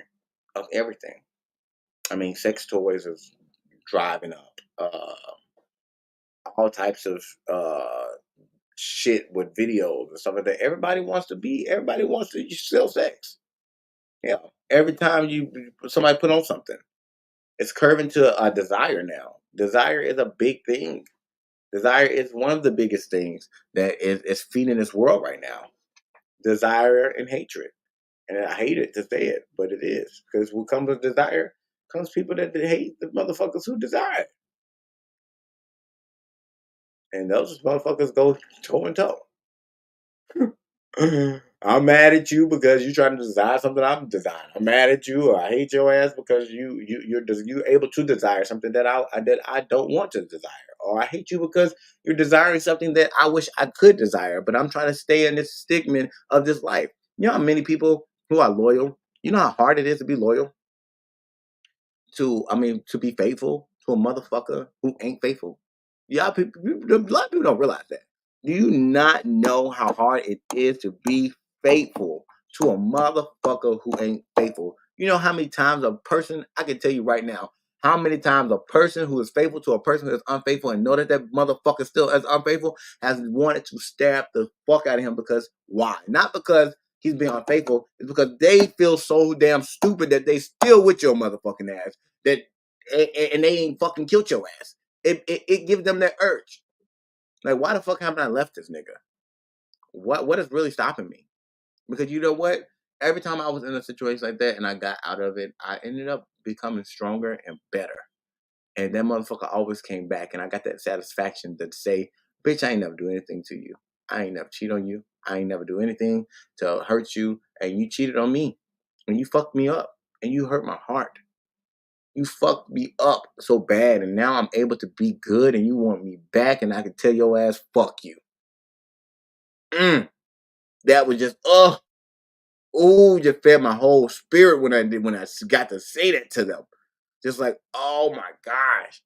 of everything. I mean, sex toys is driving up. all types of shit with videos and stuff like that. Everybody wants to sell sex. Yeah. Every time somebody put on something, it's curving to a desire now. Desire is a big thing. Desire is one of the biggest things that is feeding this world right now. Desire and hatred. And I hate it to say it, but it is. Because what comes with desire comes people that hate the motherfuckers who desire. And those motherfuckers go toe and toe. I'm mad at you because you're trying to desire something I'm desiring. I'm mad at you, or I hate your ass because you're able to desire something that I don't want to desire, or I hate you because you're desiring something that I wish I could desire, but I'm trying to stay in this stigma of this life. You know how many people who are loyal? You know how hard it is to be loyal to be faithful to a motherfucker who ain't faithful. Yeah, a lot of people don't realize that. Do you not know how hard it is to be faithful to a motherfucker who ain't faithful? You know how many times a person, I can tell you right now, how many times a person who is faithful to a person who is unfaithful and know that motherfucker still is unfaithful has wanted to stab the fuck out of him because why? Not because he's being unfaithful, it's because they feel so damn stupid that they still with your motherfucking ass that and they ain't fucking killed your ass. It gives them that urge. Like, why the fuck haven't I left this nigga? What is really stopping me? Because you know what? Every time I was in a situation like that and I got out of it, I ended up becoming stronger and better. And that motherfucker always came back, and I got that satisfaction to say, bitch, I ain't never do anything to you. I ain't never cheat on you. I ain't never do anything to hurt you. And you cheated on me. And you fucked me up. And you hurt my heart. You fucked me up so bad, and now I'm able to be good, and you want me back, and I can tell your ass, fuck you. That was just, just fed my whole spirit when I got to say that to them. Just like, oh my gosh.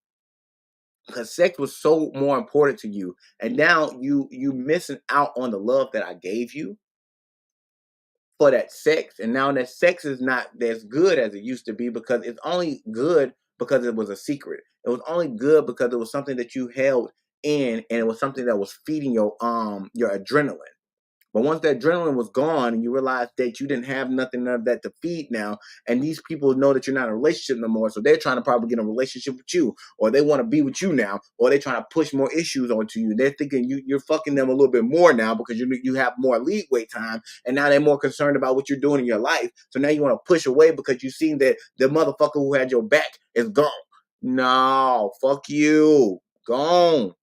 Because sex was so more important to you. And now you missing out on the love that I gave you for that sex. And now that sex is not as good as it used to be because it's only good because it was a secret. It was only good because it was something that you held in and it was something that was feeding your adrenaline. But once that adrenaline was gone and you realized that you didn't have nothing of that to feed now, and these people know that you're not in a relationship no more, so they're trying to probably get in a relationship with you, or they want to be with you now, or they're trying to push more issues onto you. They're thinking you're fucking them a little bit more now because you have more leeway time, and now they're more concerned about what you're doing in your life. So now you want to push away because you've seen that the motherfucker who had your back is gone. No, fuck you. Gone.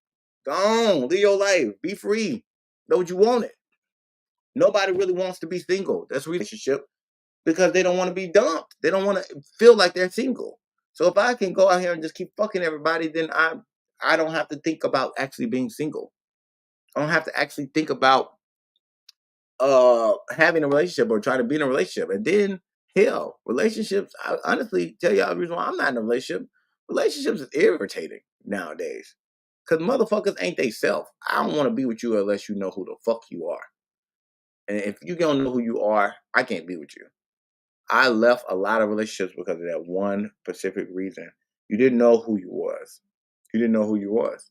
Gone. Live your life. Be free. Know what you wanted. Nobody really wants to be single. That's a relationship because they don't want to be dumped. They don't want to feel like they're single. So if I can go out here and just keep fucking everybody, then I don't have to think about actually being single. I don't have to actually think about having a relationship or trying to be in a relationship. And then hell, relationships, I honestly tell y'all the reason why I'm not in a relationship. Relationships is irritating nowadays. Cause motherfuckers ain't they self. I don't want to be with you unless you know who the fuck you are. And if you don't know who you are, I can't be with you. I left a lot of relationships because of that one specific reason. You didn't know who you was. You didn't know who you was.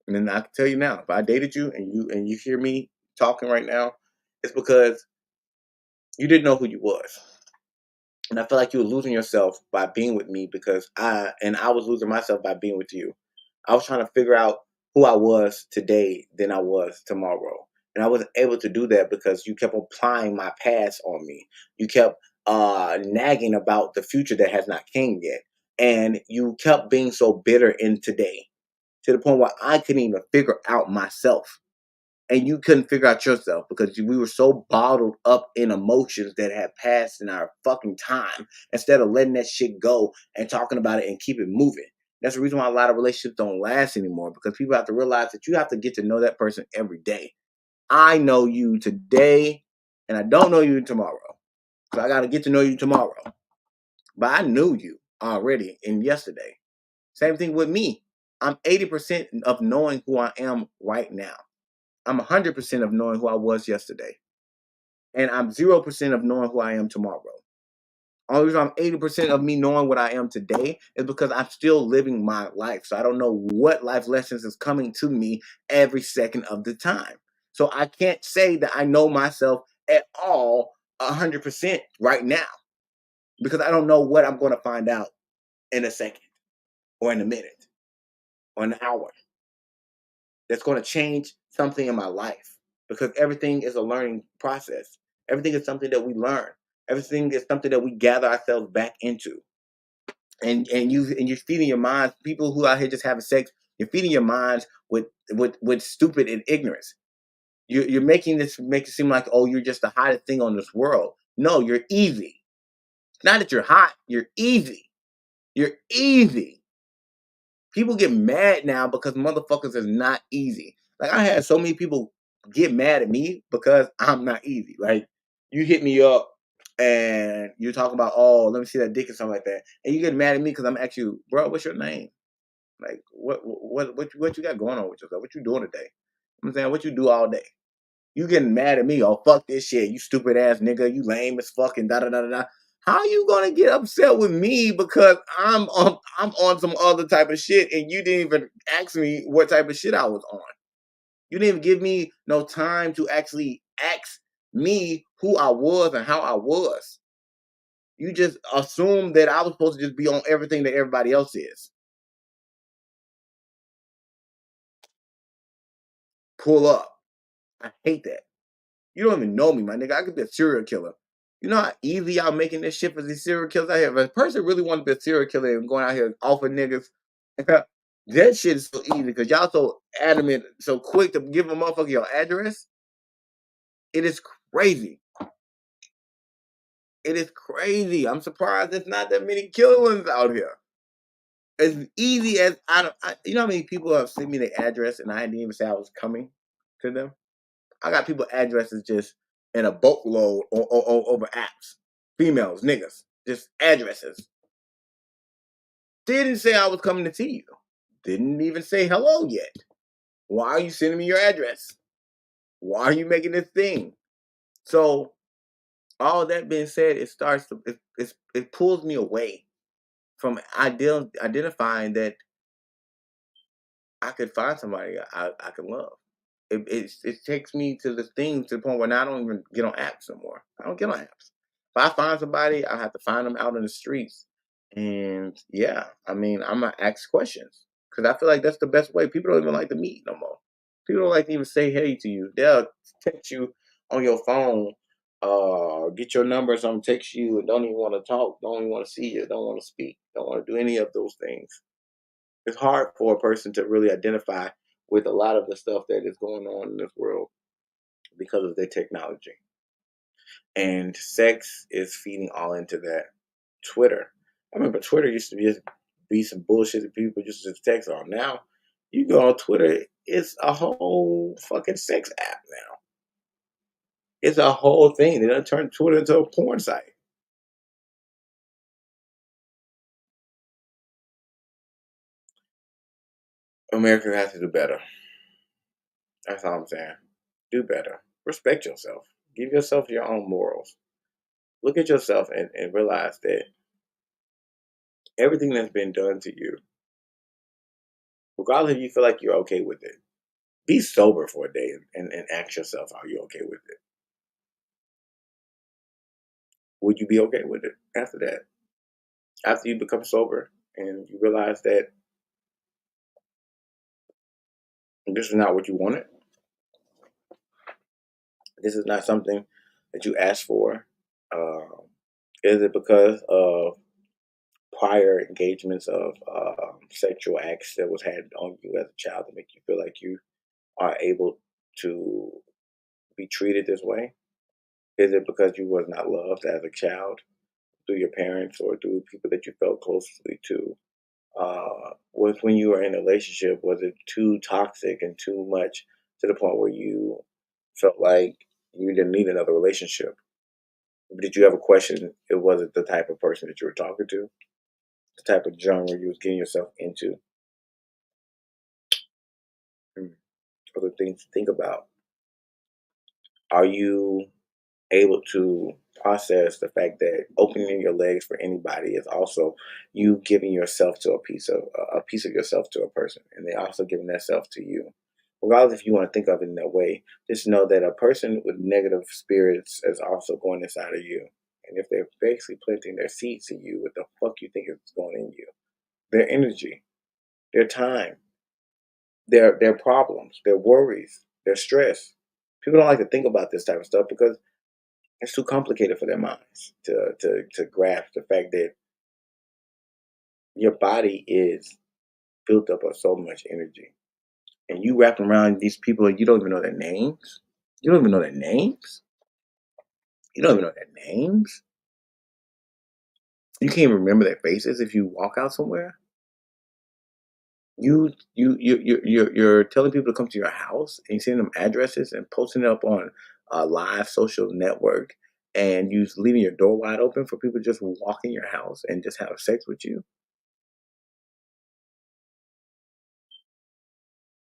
And then I can tell you now, if I dated you and you hear me talking right now, it's because you didn't know who you was. And I feel like you were losing yourself by being with me because I was losing myself by being with you. I was trying to figure out who I was today than I was tomorrow. And I wasn't able to do that because you kept applying my past on me. You kept nagging about the future that has not came yet. And you kept being so bitter in today to the point where I couldn't even figure out myself. And you couldn't figure out yourself because we were so bottled up in emotions that had passed in our fucking time instead of letting that shit go and talking about it and keep it moving. That's the reason why a lot of relationships don't last anymore because people have to realize that you have to get to know that person every day. I know you today and I don't know you tomorrow. So I got to get to know you tomorrow. But I knew you already in yesterday. Same thing with me. I'm 80% of knowing who I am right now. I'm 100% of knowing who I was yesterday. And I'm 0% of knowing who I am tomorrow. Only reason I'm 80% of me knowing what I am today is because I'm still living my life. So I don't know what life lessons is coming to me every second of the time. So I can't say that I know myself at all 100% right now because I don't know what I'm going to find out in a second or in a minute or an hour that's going to change something in my life because everything is a learning process. Everything is something that we learn. Everything is something that we gather ourselves back into. And you're feeding your minds. People who out here just having sex, you're feeding your minds with stupid and ignorance. You're making this make it seem like, oh, you're just the hottest thing on this world. No, you're easy. It's not that you're hot. You're easy. You're easy. People get mad now because motherfuckers is not easy. Like I had so many people get mad at me because I'm not easy. Like you hit me up and you're talking about, oh, let me see that dick or something like that, and you get mad at me because I'm asking you, bro, what's your name? Like what you got going on with yourself? What you doing today? I'm saying, what you do all day? You getting mad at me? Oh, fuck this shit, you stupid ass nigga, you lame as fucking da da da da da. How you gonna get upset with me because I'm on some other type of shit and you didn't even ask me what type of shit I was on? You didn't even give me no time to actually ask me who I was and how I was. You just assumed that I was supposed to just be on everything that everybody else is. Pull up. I hate that. You don't even know me, my nigga. I could be a serial killer. You know how easy y'all making this shit for these serial killers out here? If a person really want to be a serial killer and going out here off of niggas, that shit is so easy because y'all so adamant, so quick to give a motherfucker your address. It is crazy. It is crazy. I'm surprised there's not that many killer ones out here. As easy as you know how many people have sent me their address and I didn't even say I was coming to them. I got people addresses just in a boatload over apps. Females, niggas, just addresses. Didn't say I was coming to see you. Didn't even say hello yet. Why are you sending me your address? Why are you making this thing? So all that being said, it starts to it pulls me away from identifying that I could find somebody I could love. It takes me to the things to the point where now I don't even get on apps no more. I don't get on apps. If I find somebody, I have to find them out in the streets. And yeah, I mean, I'm gonna ask questions because I feel like that's the best way. People don't even like to meet no more. People don't like to even say hey to you. They'll text you on your phone, get your number, or something, text you, and don't even want to talk, don't even want to see you, don't want to speak, don't want to do any of those things. It's hard for a person to really identify with a lot of the stuff that is going on in this world because of their technology. And sex is feeding all into that. Twitter. I remember Twitter used to just be some bullshit that people just text on. Now, you go on Twitter, it's a whole fucking sex app now. It's a whole thing. They done turned Twitter into a porn site. America has to do better. That's all I'm saying. Do better. Respect yourself. Give yourself your own morals. Look at yourself and realize that everything that's been done to you, regardless if you feel like you're okay with it, be sober for a day and ask yourself, are you okay with it? Would you be okay with it after that? After you become sober and you realize that this is not what you wanted, this is not something that you asked for. Is it because of prior engagements of sexual acts that was had on you as a child to make you feel like you are able to be treated this way? Is it because you was not loved as a child through your parents or through people that you felt closely to? Was when you were in a relationship, was it too toxic and too much to the point where you felt like you didn't need another relationship? Did you ever question it wasn't the type of person that you were talking to, the type of genre you was getting yourself into? Hmm. Other things to think about. Are you able to process the fact that opening your legs for anybody is also you giving yourself to a piece of yourself to a person, and they also giving that self to you. Regardless if you want to think of it in that way, just know that a person with negative spirits is also going inside of you. And if they're basically planting their seeds in you, what the fuck you think is going in you? Their energy, their time, their problems, their worries, their stress. People don't like to think about this type of stuff because it's too complicated for their minds to grasp the fact that your body is built up of so much energy. And you wrapping around these people and you don't even know their names. You don't even know their names. You don't even know their names. You can't even remember their faces if you walk out somewhere. You're telling people to come to your house and sending them addresses and posting it up on a live social network, and you leaving your door wide open for people to just walk in your house and just have sex with you.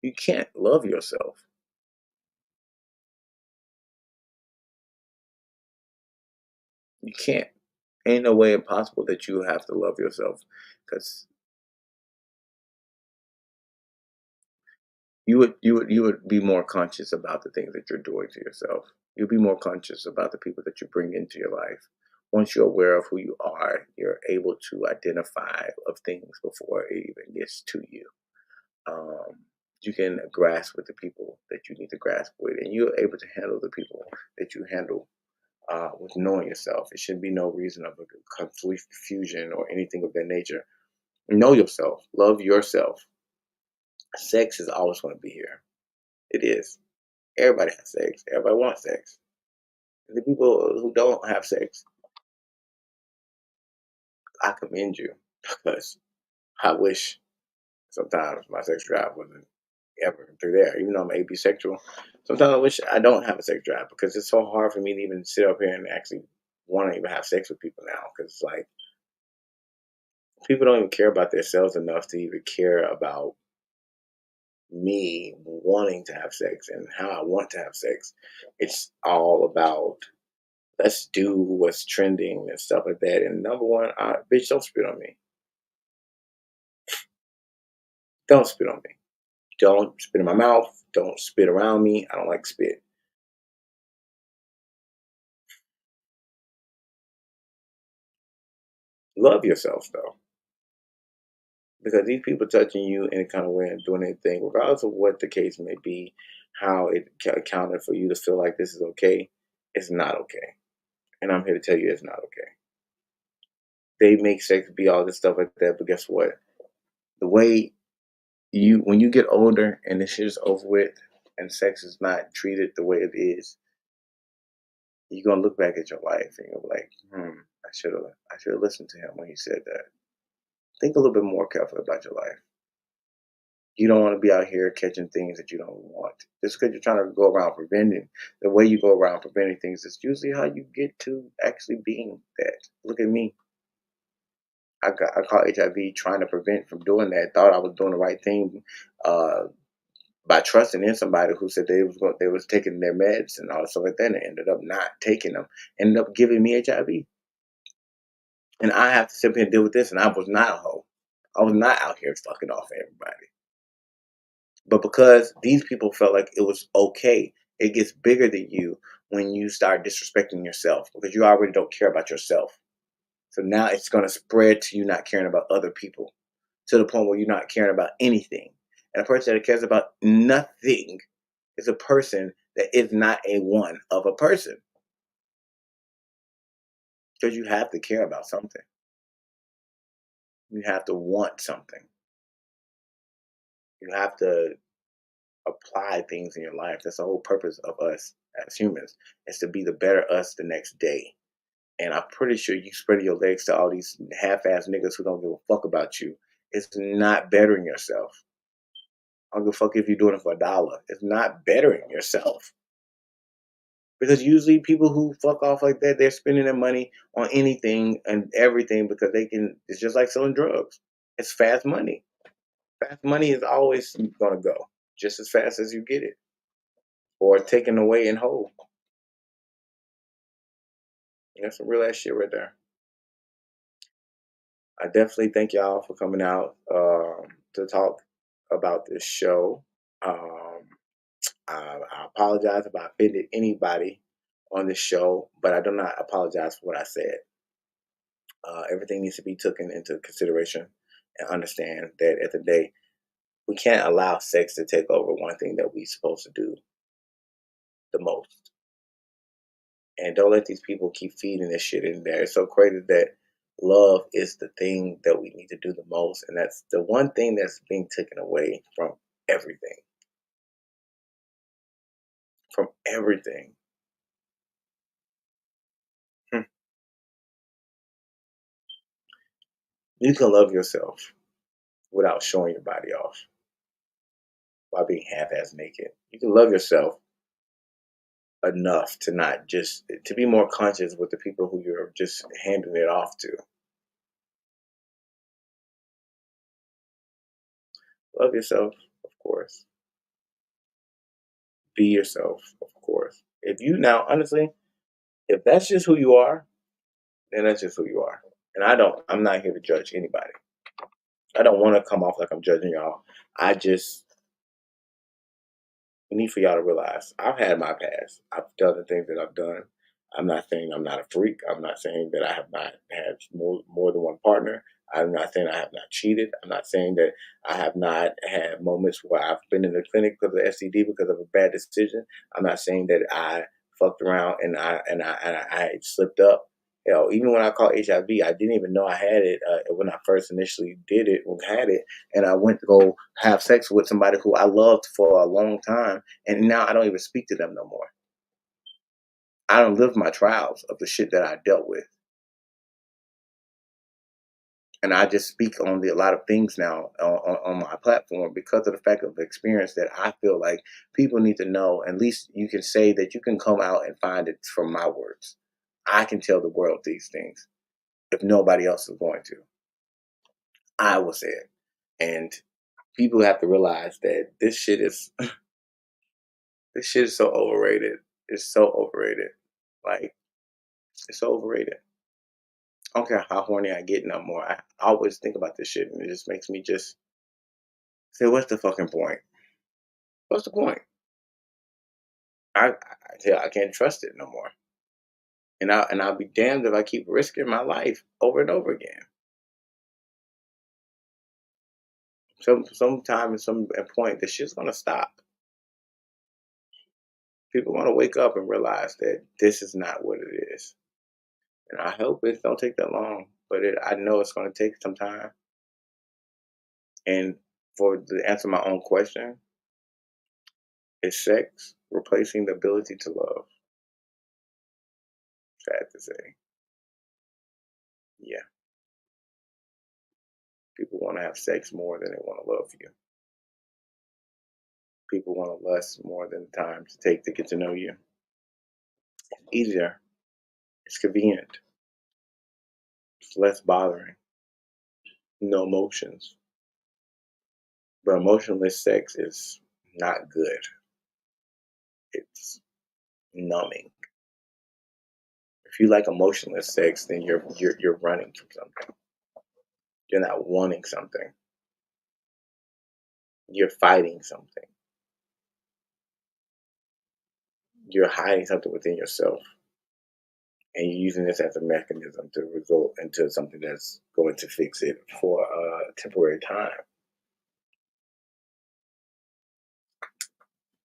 You can't love yourself. You can't. Ain't no way impossible that you have to love yourself, because you would be more conscious about the things that you're doing to yourself. You'll be more conscious about the people that you bring into your life. Once you're aware of who you are, you're able to identify of things before it even gets to you. Um, you can grasp with the people that you need to grasp with, and you're able to handle the people that you handle with knowing yourself. It should be no reason of a complete confusion or anything of that nature. Know yourself, love yourself. Sex is always going to be here. It is. Everybody has sex. Everybody wants sex. The people who don't have sex, I commend you because I wish sometimes my sex drive wasn't ever through there. Even though I'm asexual, sometimes I wish I don't have a sex drive because it's so hard for me to even sit up here and actually want to even have sex with people now. Because it's like people don't even care about themselves enough to even care about me wanting to have sex and how I want to have sex. It's all about let's do what's trending and stuff like that. And number one, bitch, don't spit on me. Don't spit on me. Don't spit in my mouth. Don't spit around me. I don't like spit. Love yourself though, because these people touching you any kind of way and doing anything, regardless of what the case may be, how it accounted for you to feel like this is okay, it's not okay. And I'm here to tell you it's not okay. They make sex be all this stuff like that, but guess what? The way when you get older and this shit is over with and sex is not treated the way it is, you're gonna look back at your life and you'll be like, I should have listened to him when he said that. Think a little bit more carefully about your life. You don't want to be out here catching things that you don't want. Just because you're trying to go around preventing, the way you go around preventing things is usually how you get to actually being that. Look at me. I caught HIV trying to prevent from doing that. Thought I was doing the right thing uh, by trusting in somebody who said they was taking their meds and all stuff like that, and ended up not taking them. Ended up giving me HIV, and I have to sit here and deal with this. And I was not a hoe. I was not out here fucking off everybody. But because these people felt like it was okay, it gets bigger than you when you start disrespecting yourself because you already don't care about yourself. So now it's going to spread to you not caring about other people to the point where you're not caring about anything. And a person that cares about nothing is a person that is not a one of a person, because you have to care about something. You have to want something. You have to apply things in your life. That's the whole purpose of us as humans, is to be the better us the next day. And I'm pretty sure you spreading your legs to all these half-ass niggas who don't give a fuck about you. It's not bettering yourself. I don't give a fuck if you're doing it for $1. It's not bettering yourself. Because usually people who fuck off like that, they're spending their money on anything and everything because they can. It's just like selling drugs. It's fast money. Fast money is always gonna go just as fast as you get it, or taken away and hold. That's some real ass shit right there. I definitely thank y'all for coming out to talk about this show. Um, I apologize if I offended anybody on this show, but I do not apologize for what I said. Everything needs to be taken into consideration and understand that at the day, we can't allow sex to take over one thing that we're supposed to do the most. And don't let these people keep feeding this shit in there. It's so crazy that love is the thing that we need to do the most. And that's the one thing that's being taken away from everything. From everything. Hmm. You can love yourself without showing your body off while being half-ass naked. You can love yourself enough to not just to be more conscious with the people who you're just handing it off to. Love yourself, of course. Be yourself, of course. If you now honestly, if that's just who you are, then that's just who you are. And I'm not here to judge anybody. I don't want to come off like I'm judging y'all. I just need for y'all to realize I've had my past. I've done the things that I've done. I'm not saying I'm not a freak. I'm not saying that I have not had more than one partner. I'm not saying I have not cheated. I'm not saying that I have not had moments where I've been in the clinic because of STD because of a bad decision. I'm not saying that I fucked around and I slipped up. Hell, even when I caught HIV, I didn't even know I had it when I first initially did it, had it, and I went to go have sex with somebody who I loved for a long time, and now I don't even speak to them no more. I don't live my trials of the shit that I dealt with, and I just speak on a lot of things now on my platform because of the fact of the experience that I feel like people need to know. At least you can say that you can come out and find it from my words. I can tell the world these things if nobody else is going to. I will say it, and people have to realize that this shit is so overrated. It's so overrated. Like, it's so overrated. I don't care how horny I get no more. I always think about this shit and it just makes me just say, what's the fucking point? What's the point? I can't trust it no more. And I'll be damned if I keep risking my life over and over again. Sometime at some point the shit's gonna stop. People wanna wake up and realize that this is not what it is. And I hope it don't take that long, but I know it's gonna take some time. And for to answer my own question, is sex replacing the ability to love? Sad to say. Yeah. People want to have sex more than they want to love you. People want to lust more than the time to take to get to know you. It's easier. It's convenient. It's less bothering. No emotions. But emotionless sex is not good. It's numbing. If you like emotionless sex, then you're running from something. You're not wanting something. You're fighting something. You're hiding something within yourself. And you're using this as a mechanism to result into something that's going to fix it for a temporary time.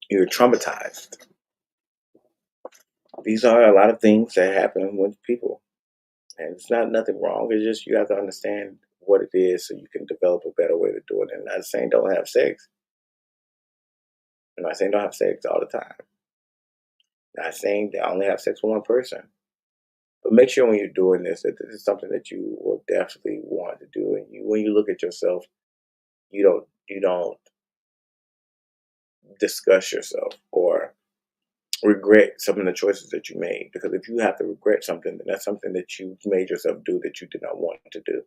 You're traumatized. These are a lot of things that happen with people, and it's not nothing wrong. It's just you have to understand what it is so you can develop a better way to do it. And I'm not saying don't have sex. I'm not saying don't have sex all the time. I'm not saying that only have sex with one person. But make sure when you're doing this that this is something that you will definitely want to do. And when you look at yourself, you don't discuss yourself or regret some of the choices that you made. Because if you have to regret something, then that's something that you made yourself do that you did not want to do.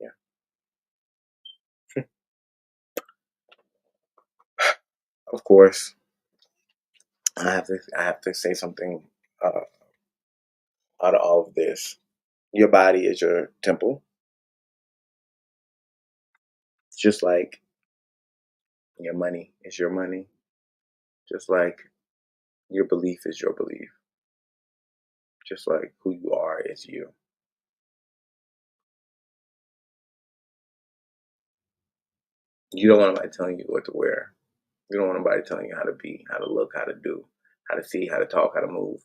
Yeah. Of course, I have to say something uh, out of all of this. Your body is your temple, just like your money is your money, just like your belief is your belief, just like who you are is you. You don't want nobody telling you what to wear. You don't want nobody telling you how to be, how to look, how to do, how to see, how to talk, how to move.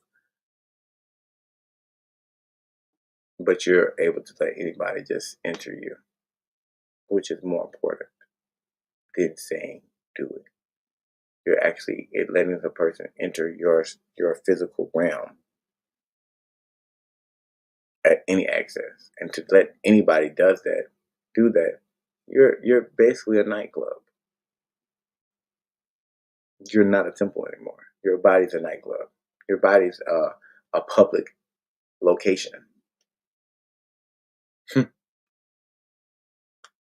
But you're able to let anybody just enter you, which is more important than saying do it. You're actually letting the person enter your physical realm at any access. And to let anybody do that, you're basically a nightclub. You're not a temple anymore. Your body's a nightclub. Your body's a public location.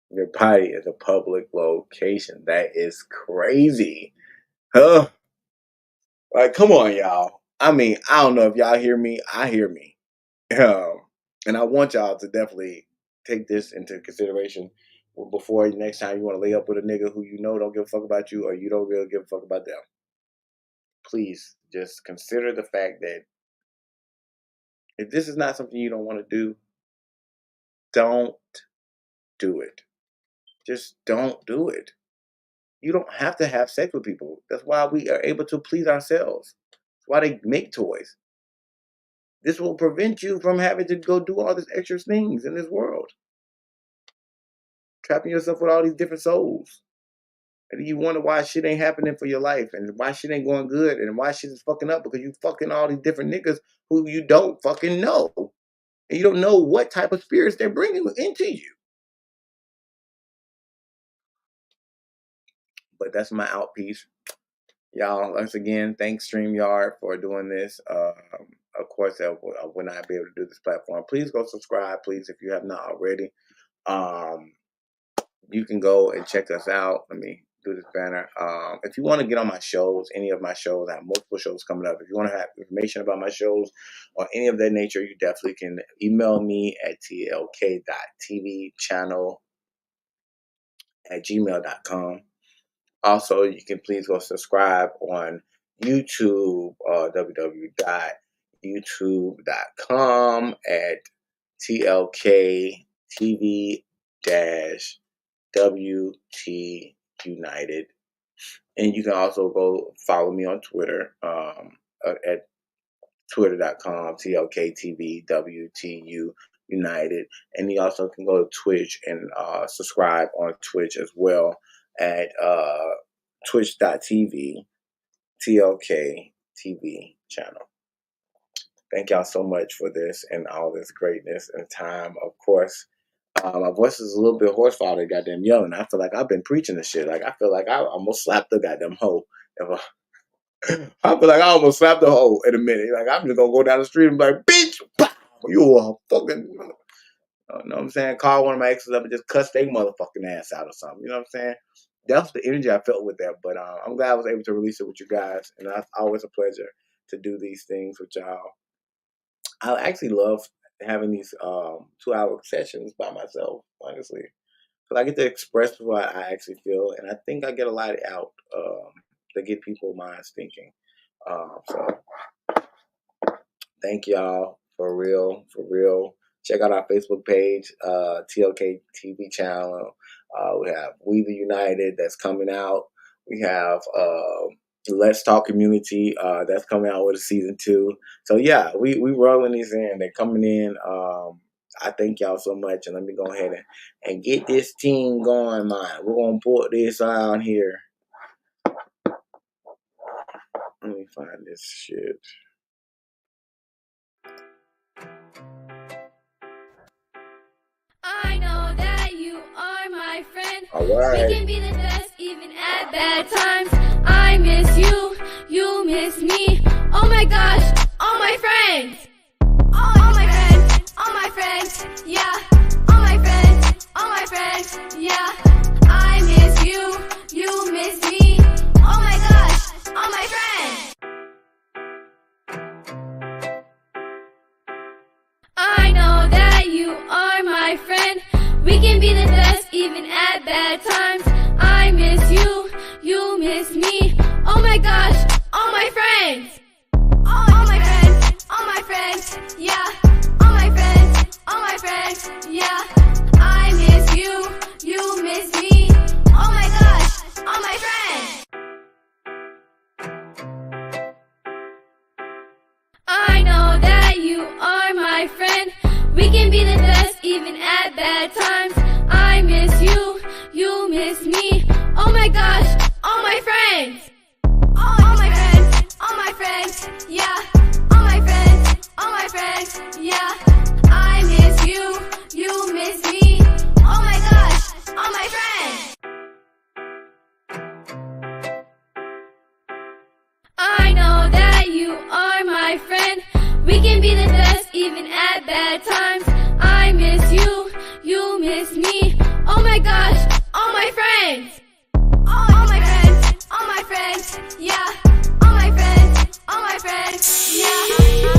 Your body is a public location. That is crazy. Huh? Like, come on, y'all. I mean, I don't know if y'all hear me. I hear me. Um, and I want y'all to definitely take this into consideration before next time you want to lay up with a nigga who you know don't give a fuck about you or you don't really give a fuck about them. Please just consider the fact that if this is not something you don't want to do, don't do it. Just don't do it. You don't have to have sex with people. That's why we are able to please ourselves. That's why they make toys. This will prevent you from having to go do all these extra things in this world. Trapping yourself with all these different souls. And you wonder why shit ain't happening for your life and why shit ain't going good and why shit is fucking up because you fucking all these different niggas who you don't fucking know. And you don't know what type of spirits they're bringing into you. But that's my out piece. Y'all, once again, thanks StreamYard for doing this. Of course, I would not be able to do this platform. Please go subscribe, please, if you have not already. You can go and check us out. Let me do this banner. If you want to get on my shows, any of my shows, I have multiple shows coming up. If you want to have information about my shows or any of that nature, you definitely can email me at tlk.tvchannel@gmail.com. Also, you can please go subscribe on YouTube, www.youtube.com at tlktv-WT United. And you can also go follow me on Twitter at twitter.com, tlktv-WTU United. And you also can go to Twitch and subscribe on Twitch as well at twitch.tv TLK TV channel. Thank y'all so much for this and all this greatness and time. Of course, my voice is a little bit hoarse for all the goddamn yelling. I feel like I've been preaching this shit. Like I feel like I almost slapped the goddamn hoe. I feel like I almost slapped the hoe in a minute. Like I'm just gonna go down the street and be like, bitch, pow, you a fucking. You know what I'm saying? Call one of my exes up and just cuss their motherfucking ass out or something. You know what I'm saying? That's the energy I felt with that. But I'm glad I was able to release it with you guys. And it's always a pleasure to do these things with y'all. I actually love having these 2-hour sessions by myself, honestly. Because I get to express what I actually feel. And I think I get a lot out to get people's minds thinking. So thank y'all for real, for real. Check out our Facebook page, TLK TV channel. We have We the United that's coming out. We have Let's Talk Community that's coming out with a season 2. So yeah, we rolling these in. They're coming in. I thank y'all so much, and let me go ahead and get this team going, man. We're gonna put this on here. Let me find this shit. I know that you are my friend. All right. We can be the best even at bad times. I miss you, you miss me. Oh my gosh, all my friends. All my friends, all my friends, yeah. All my friends, all my friends, yeah. I miss you, you miss me. Oh my gosh, all my friends. miss me. Oh my gosh, all my friends. All my friends, all my friends, yeah. All my friends, yeah. I miss you, you miss me. Oh my gosh, all my friends. I know that you are my friend. We can be the best even at bad times. I miss you, you miss me. Oh my gosh, all my friends. All my friends, yeah. All my friends, yeah. I miss you, you miss me. Oh my gosh, all my friends. I know that you are my friend. We can be the best even at bad times. I miss you, you miss me. Oh my gosh, all my friends. All my friends, yeah. All my friends, yeah.